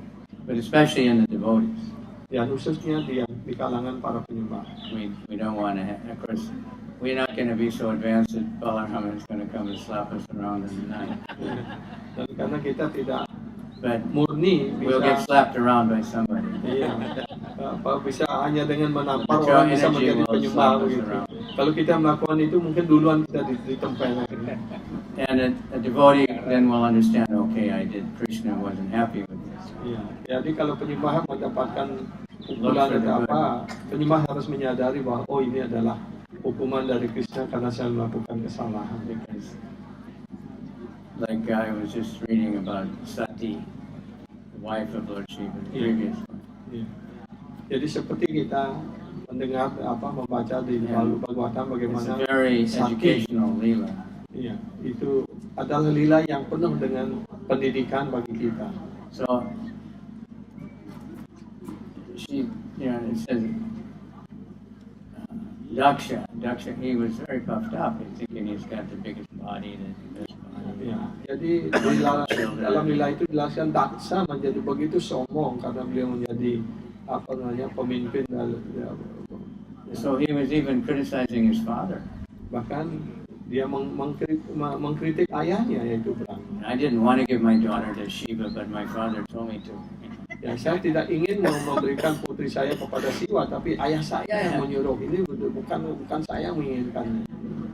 [SPEAKER 3] But especially in the devotees.
[SPEAKER 2] Ya, khususnya di kalangan para penyembah.
[SPEAKER 3] We don't want to of course, we're not going to be so advanced that Balaram is going to come and slap us around in the night.
[SPEAKER 2] Dan karena kita tidak
[SPEAKER 3] But
[SPEAKER 2] murni
[SPEAKER 3] we'll get
[SPEAKER 2] bisa,
[SPEAKER 3] slapped around by somebody.
[SPEAKER 2] iya, bisa hanya dengan menampar
[SPEAKER 3] But your
[SPEAKER 2] orang bisa
[SPEAKER 3] energy
[SPEAKER 2] menjadi
[SPEAKER 3] will
[SPEAKER 2] penyembah
[SPEAKER 3] slap us
[SPEAKER 2] begitu.
[SPEAKER 3] around.
[SPEAKER 2] Kalau kita melakukan itu mungkin duluan kita ditempel.
[SPEAKER 3] And a devotee then will understand, okay, I did Krishna, wasn't happy with this.
[SPEAKER 2] Iya. Jadi kalau penyembah mendapatkan pukulan atau apa, penyembah harus menyadari bahwa oh ini adalah hukuman dari Krishna karena saya melakukan kesalahan.
[SPEAKER 3] Because, like I was just reading about Sati, the wife of Lord Shiva, the previous one.
[SPEAKER 2] Iya. Jadi seperti kita mendengar membaca di Bhagavatam
[SPEAKER 3] It's
[SPEAKER 2] bagaimana
[SPEAKER 3] a very
[SPEAKER 2] Sati.
[SPEAKER 3] educational lila.
[SPEAKER 2] Iya, itu adalah lila yang penuh dengan pendidikan bagi kita.
[SPEAKER 3] So, she, it says, Daksha, he was very puffed up, thinking he's got the biggest body, the best body.
[SPEAKER 2] Ya, jadi dalam lila itu dijelaskan Daksa menjadi begitu sombong karena beliau menjadi pemimpin.
[SPEAKER 3] So he was even criticizing his father.
[SPEAKER 2] Bahkan dia mengkritik ayahnya yaitu Brahma.
[SPEAKER 3] I didn't want to give my daughter to Shiva, but my father told me to.
[SPEAKER 2] Ya, saya tidak ingin memberikan putri saya kepada Siwa, tapi ayah saya yang menyuruh. Ini bukan saya yang menginginkannya.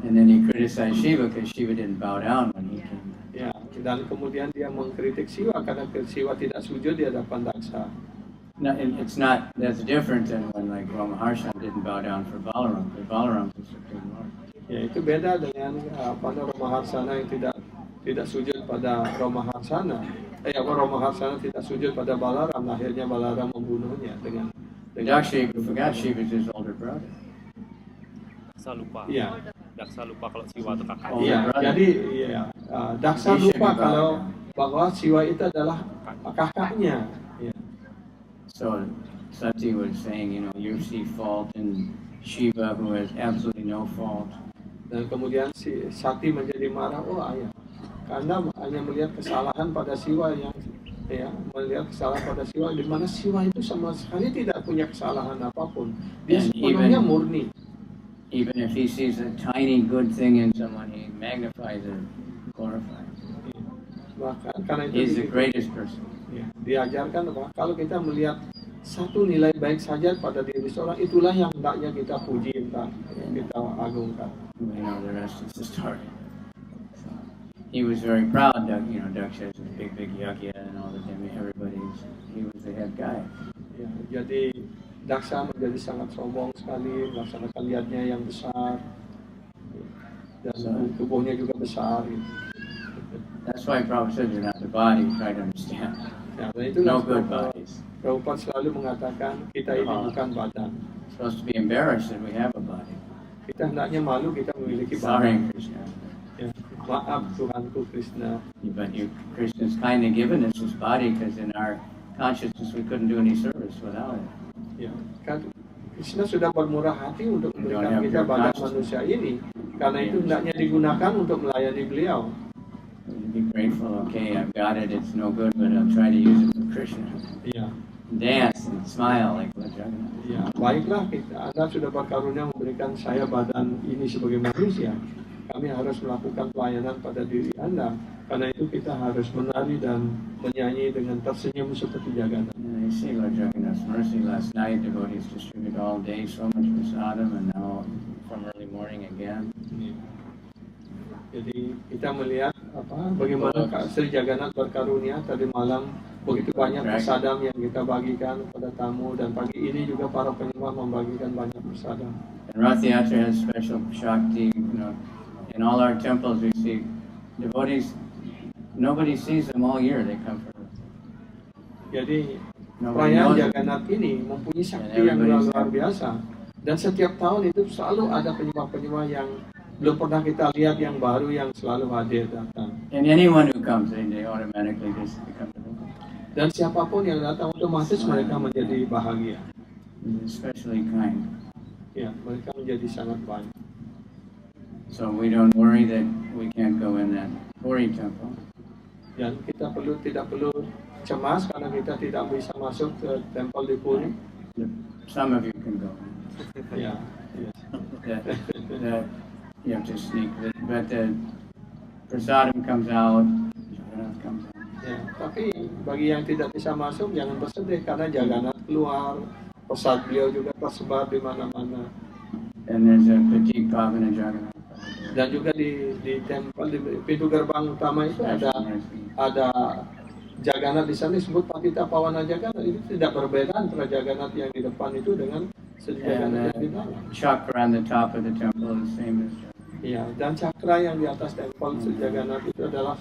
[SPEAKER 3] And then he criticized Shiva because Shiva didn't bow down when he came.
[SPEAKER 2] Ya, dan kemudian dia mengkritik Siwa karena Siwa tidak sujud di hadapan Daksa.
[SPEAKER 3] No, it's not. That's different than when like Ramaharshan didn't bow down for Balaram. But Balaram was the Supreme Lord.
[SPEAKER 2] Ya, itu beda dengan Ramaharsana yang tidak sujud pada Ramaharsana. Ramaharsana tidak sujud pada Balaram, akhirnya Balaram membunuhnya dengan
[SPEAKER 3] Daksa forgot Shiva's his older brother.
[SPEAKER 4] Daksa lupa.
[SPEAKER 2] Iya.
[SPEAKER 4] Daksa lupa kalau Siwa itu kakak.
[SPEAKER 2] Iya, jadi Daksa lupa kalau bahwa Siwa itu adalah kakaknya. Ya.
[SPEAKER 3] So Sati was saying, you see fault in Shiva who has absolutely no fault.
[SPEAKER 2] Dan kemudian si Sati menjadi marah, ayah, karena hanya melihat kesalahan pada Siwa melihat kesalahan pada Siwa, di mana Siwa itu sama sekali tidak punya kesalahan apapun. Dia
[SPEAKER 3] And
[SPEAKER 2] sepenuhnya murni.
[SPEAKER 3] Even if he sees a tiny good thing in someone, he magnifies it, glorifies it.
[SPEAKER 2] Bahkan karena itu
[SPEAKER 3] He's the greatest person.
[SPEAKER 2] diajarkan bahwa kalau kita melihat satu nilai baik saja pada diri seorang, itulah yang hendaknya kita puji, kita agungkan.
[SPEAKER 3] We know the rest is the story. So, he was very proud that, Daksha is a big yagya and all that. He was the head guy.
[SPEAKER 2] Ya, jadi Daksa menjadi sangat sombong sekali, melaksanakan yajnya yang besar, dan tubuhnya juga besar.
[SPEAKER 3] That's why Prabhupada said you're not the body, try to understand.
[SPEAKER 2] Ya, dan itulah
[SPEAKER 3] No good bodies.
[SPEAKER 2] Prabhupada selalu mengatakan kita ini bukan badan.
[SPEAKER 3] Supposed to be embarrassed that we have a body.
[SPEAKER 2] Kita hendaknya malu kita memiliki
[SPEAKER 3] Sorry,
[SPEAKER 2] badan.
[SPEAKER 3] Krishna.
[SPEAKER 2] Ya, maaf Tuhanku Krishna.
[SPEAKER 3] But Krishna's kindly given us his body because in our consciousness we couldn't do any service without it.
[SPEAKER 2] Ya, kan Krishna sudah bermurah hati untuk memberikan
[SPEAKER 3] Don't have
[SPEAKER 2] kita
[SPEAKER 3] your
[SPEAKER 2] badan
[SPEAKER 3] conscience.
[SPEAKER 2] manusia ini. Karena itu hendaknya digunakan untuk melayani beliau.
[SPEAKER 3] Be grateful, okay, I've got it, it's no good, but I'll try to use it for Krishna.
[SPEAKER 2] Ya,
[SPEAKER 3] Dance and smile like Lord Jagannath.
[SPEAKER 2] ya, baiklah Anda sudah berkarunia memberikan saya badan ini sebagai manusia. Kami harus melakukan pelayanan pada diri Anda. Karena itu kita harus menari dan menyanyi dengan tersenyum seperti Jagannath.
[SPEAKER 3] And I see Lord Jagannath's mercy. Last night devotees distributed all day so much prasadam, and now from early morning again.
[SPEAKER 2] Jadi kita melihat bagaimana Sri Jagannath berkarunia tadi malam, begitu banyak prasadam yang kita bagikan kepada tamu, dan pagi ini juga para penyembah membagikan banyak prasadam.
[SPEAKER 3] And Rath Yatra has special Shakti. In all our temples we see devotees. Nobody sees them all year. They come for.
[SPEAKER 2] Jadi
[SPEAKER 3] Nobody
[SPEAKER 2] perayaan
[SPEAKER 3] knows them.
[SPEAKER 2] Jagannath ini mempunyai sakti yang luar biasa, dan setiap tahun itu selalu ada penyembah-penyembah yang belum pernah kita lihat yang baru yang selalu hadir datang.
[SPEAKER 3] And anyone who comes, they automatically just become devout.
[SPEAKER 2] Dan siapapun yang datang otomatis mereka menjadi bahagia.
[SPEAKER 3] Especially kind.
[SPEAKER 2] Ya, mereka menjadi sangat baik.
[SPEAKER 3] So we don't worry that we can't go in that Puri temple.
[SPEAKER 2] Dan kita tidak perlu cemas karena kita tidak bisa masuk ke tempel di Puri.
[SPEAKER 3] Some of you can go.
[SPEAKER 2] Ya,
[SPEAKER 3] That you have to sneak. But the prasadam comes out. Jagannath comes out.
[SPEAKER 2] ya. Tapi bagi yang tidak bisa masuk jangan bersedih karena Jagannath keluar, prasad beliau juga tersebar di mana-mana.
[SPEAKER 3] And there's a Petit Pavana Jagannath.
[SPEAKER 2] Dan juga di tempel di pintu gerbang utama itu ada Jagannath di sana disebut Patita Pawana Jagannath. Itu tidak berbeda antara Jagannath yang di depan itu dengan Jagannath yang di dalam.
[SPEAKER 3] Chakra on the top of the temple is the same as Jagannath.
[SPEAKER 2] Ya, dan cakra yang di atas tempel Jagannath itu adalah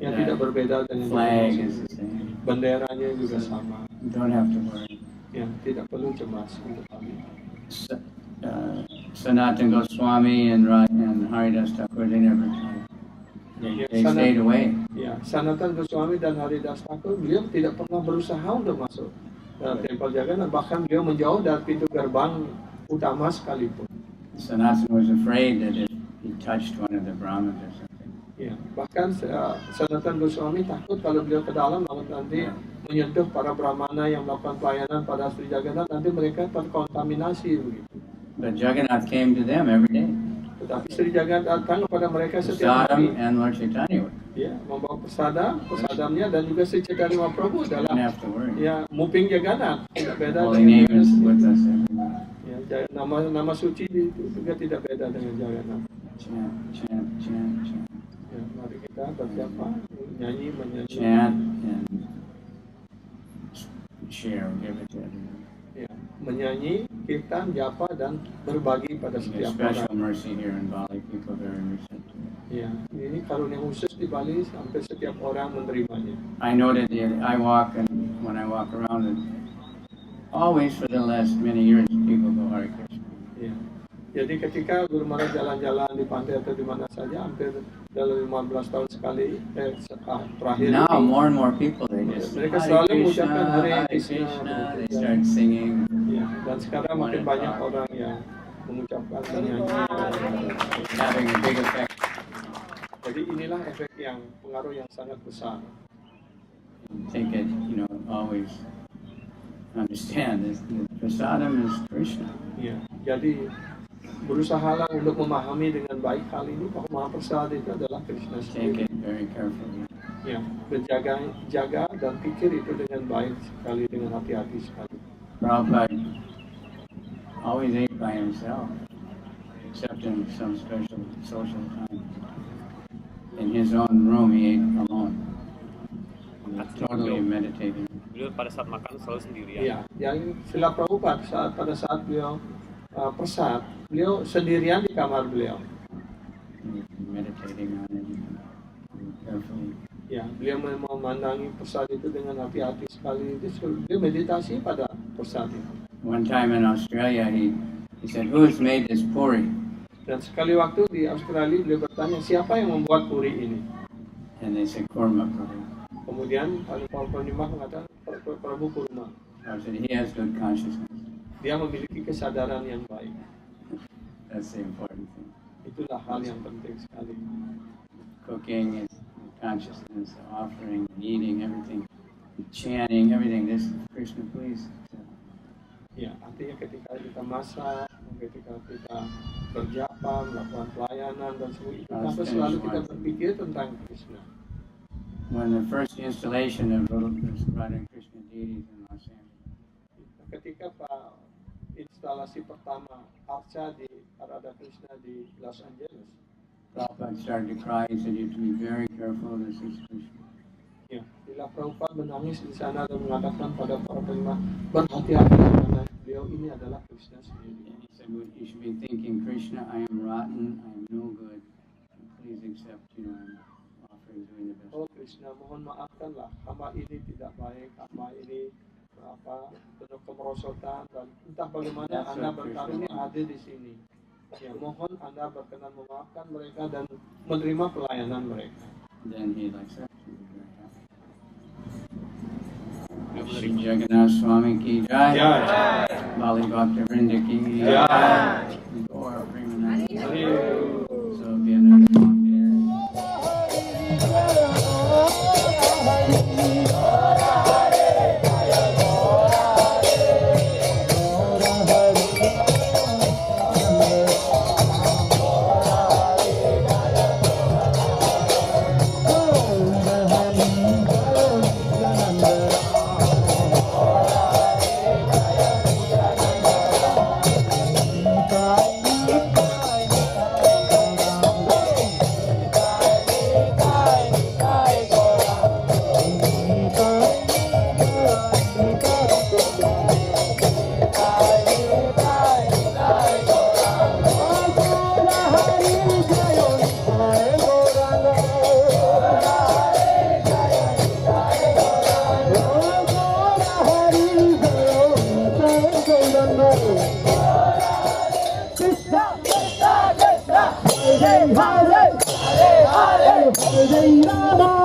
[SPEAKER 2] yang tidak berbeda dengan
[SPEAKER 3] Flag
[SPEAKER 2] Jagannath.
[SPEAKER 3] is the same.
[SPEAKER 2] Benderanya juga sama.
[SPEAKER 3] You don't have to worry.
[SPEAKER 2] Ya, tidak perlu cemas untuk kami.
[SPEAKER 3] Sanatana Goswami and Haridas Thakur, they never tried. They stayed away.
[SPEAKER 2] Ya, Sanatana Goswami dan Haridas Thakur beliau tidak pernah berusaha untuk masuk dalam tempel Jagannath, bahkan beliau menjauh dari pintu gerbang utama sekalipun.
[SPEAKER 3] Sanatana was afraid that if he touched one of the Brahmins or something.
[SPEAKER 2] Ya, bahkan Sanatana Goswami takut kalau beliau ke dalam lalu nanti menyentuh para Brahmana yang melakukan pelayanan pada Sri Jagannath, nanti mereka terkontaminasi begitu.
[SPEAKER 3] But Jagannath came to them every day.
[SPEAKER 2] Tetapi Sri Jagannath datang kepada mereka setiap hari.
[SPEAKER 3] Prasadam and Lord Chaitanya would.
[SPEAKER 2] Ya, membawa prasadamnya dan juga Sri Chaitanya Mahaprabhu
[SPEAKER 3] You don't
[SPEAKER 2] dalam
[SPEAKER 3] have to worry.
[SPEAKER 2] ya Muping Jagannath, tidak beda
[SPEAKER 3] Holy name
[SPEAKER 2] dengan
[SPEAKER 3] is with us everywhere.
[SPEAKER 2] ya, nama suci itu juga tidak beda dengan Jagannath.
[SPEAKER 3] Chant, chant, chant, chant.
[SPEAKER 2] Ya, mari kita bersiapa menyanyi.
[SPEAKER 3] Chant and share, give it to everyone.
[SPEAKER 2] Ya, menyanyi, kirtan, japa dan berbagi pada
[SPEAKER 3] There's
[SPEAKER 2] setiap
[SPEAKER 3] special
[SPEAKER 2] orang.
[SPEAKER 3] mercy here in Bali. People very receptive.
[SPEAKER 2] Ya, ini karunia khusus di Bali, hampir setiap orang menerimanya.
[SPEAKER 3] I noted that when I walk around, and always for the last many years, people go Hare Krishna.
[SPEAKER 2] Ya. Jadi ketika Guru Maharaj jalan-jalan di pantai atau di mana saja, hampir dalam 15 tahun sekali, terakhir
[SPEAKER 3] Now
[SPEAKER 2] ini,
[SPEAKER 3] more and more people they just
[SPEAKER 2] mereka
[SPEAKER 3] Hare
[SPEAKER 2] selalu
[SPEAKER 3] Krishna,
[SPEAKER 2] mengucapkan Hare
[SPEAKER 3] Hare
[SPEAKER 2] Krishna.
[SPEAKER 3] Krishna. They start singing.
[SPEAKER 2] Ya, dan sekarang makin banyak orang yang mengucapkan menyanyi.
[SPEAKER 3] Having a big effect.
[SPEAKER 2] Jadi inilah efek yang pengaruh yang sangat besar.
[SPEAKER 3] Take it, always understand this. Prasadam is Krishna.
[SPEAKER 2] Ya, jadi berusahalah untuk memahami dengan baik hal ini bahwa Mahaprasada itu adalah Krishna
[SPEAKER 3] Take
[SPEAKER 2] sendiri.
[SPEAKER 3] it very carefully.
[SPEAKER 2] Ya, jaga dan pikir itu dengan baik sekali, dengan hati-hati sekali.
[SPEAKER 3] Prabhupada always ate by himself, except in some special social time. In his own room, he ate alone. He was totally meditating.
[SPEAKER 4] Beliau pada saat makan selalu sendirian.
[SPEAKER 2] Ya, yang Srila Prabhupada pada saat beliau prasad, beliau sendirian di kamar beliau.
[SPEAKER 3] He was meditating on it carefully.
[SPEAKER 2] Ya, beliau memandangi prasad itu dengan hati-hati sekali. Beliau meditasi pada prasad itu.
[SPEAKER 3] One time in Australia, he said, "Who's made this puri?"
[SPEAKER 2] Dan sekali waktu di Australia beliau bertanya, siapa yang membuat puri ini?
[SPEAKER 3] And they said, "Kurma puri."
[SPEAKER 2] Kemudian Pak Purnima mengatakan, Prabu Kurma.
[SPEAKER 3] I said, "He has good consciousness."
[SPEAKER 2] Dia memiliki kesadaran yang baik.
[SPEAKER 3] That's the important thing.
[SPEAKER 2] Itulah hal yang penting sekali.
[SPEAKER 3] Cooking is consciousness, offering, eating, everything, chanting, everything. This Krishna, please.
[SPEAKER 2] Ya, artinya ketika kita masak, ketika kita berjapa, melakukan pelayanan dan semua itu, maka selalu kita berpikir tentang Krishna.
[SPEAKER 3] When the first installation of Radha Krishna deities in Los Angeles,
[SPEAKER 2] Ketika instalasi pertama Arca di Radha Krishna di Los Angeles,
[SPEAKER 3] Prabhupada started to cry. He said, "You have to be very careful. This is Krishna."
[SPEAKER 2] ya, bila Prabhupada menangis di sana dan mengatakan pada para penerima, berhati-hati karena beliau ini adalah Krishna sendiri.
[SPEAKER 3] And he said, "Well, you should be thinking, Krishna, I am rotten. I am no good. Please accept. I'm offering, doing the best."
[SPEAKER 2] Oh Krishna, mohon maafkanlah, hamba ini tidak baik, hamba ini penuh kemerosotan dan entah bagaimana Anda berkarunia hadir di sini. Ya, mohon Anda berkenan memaafkan mereka dan menerima pelayanan mereka.
[SPEAKER 3] then he'd accept. Shri Jagannath Swami ki jai. Bali Bhakta Vrinda ki jai. Gaur Premanand. So it'll be another song here.
[SPEAKER 5] Hare Hare Hare Rama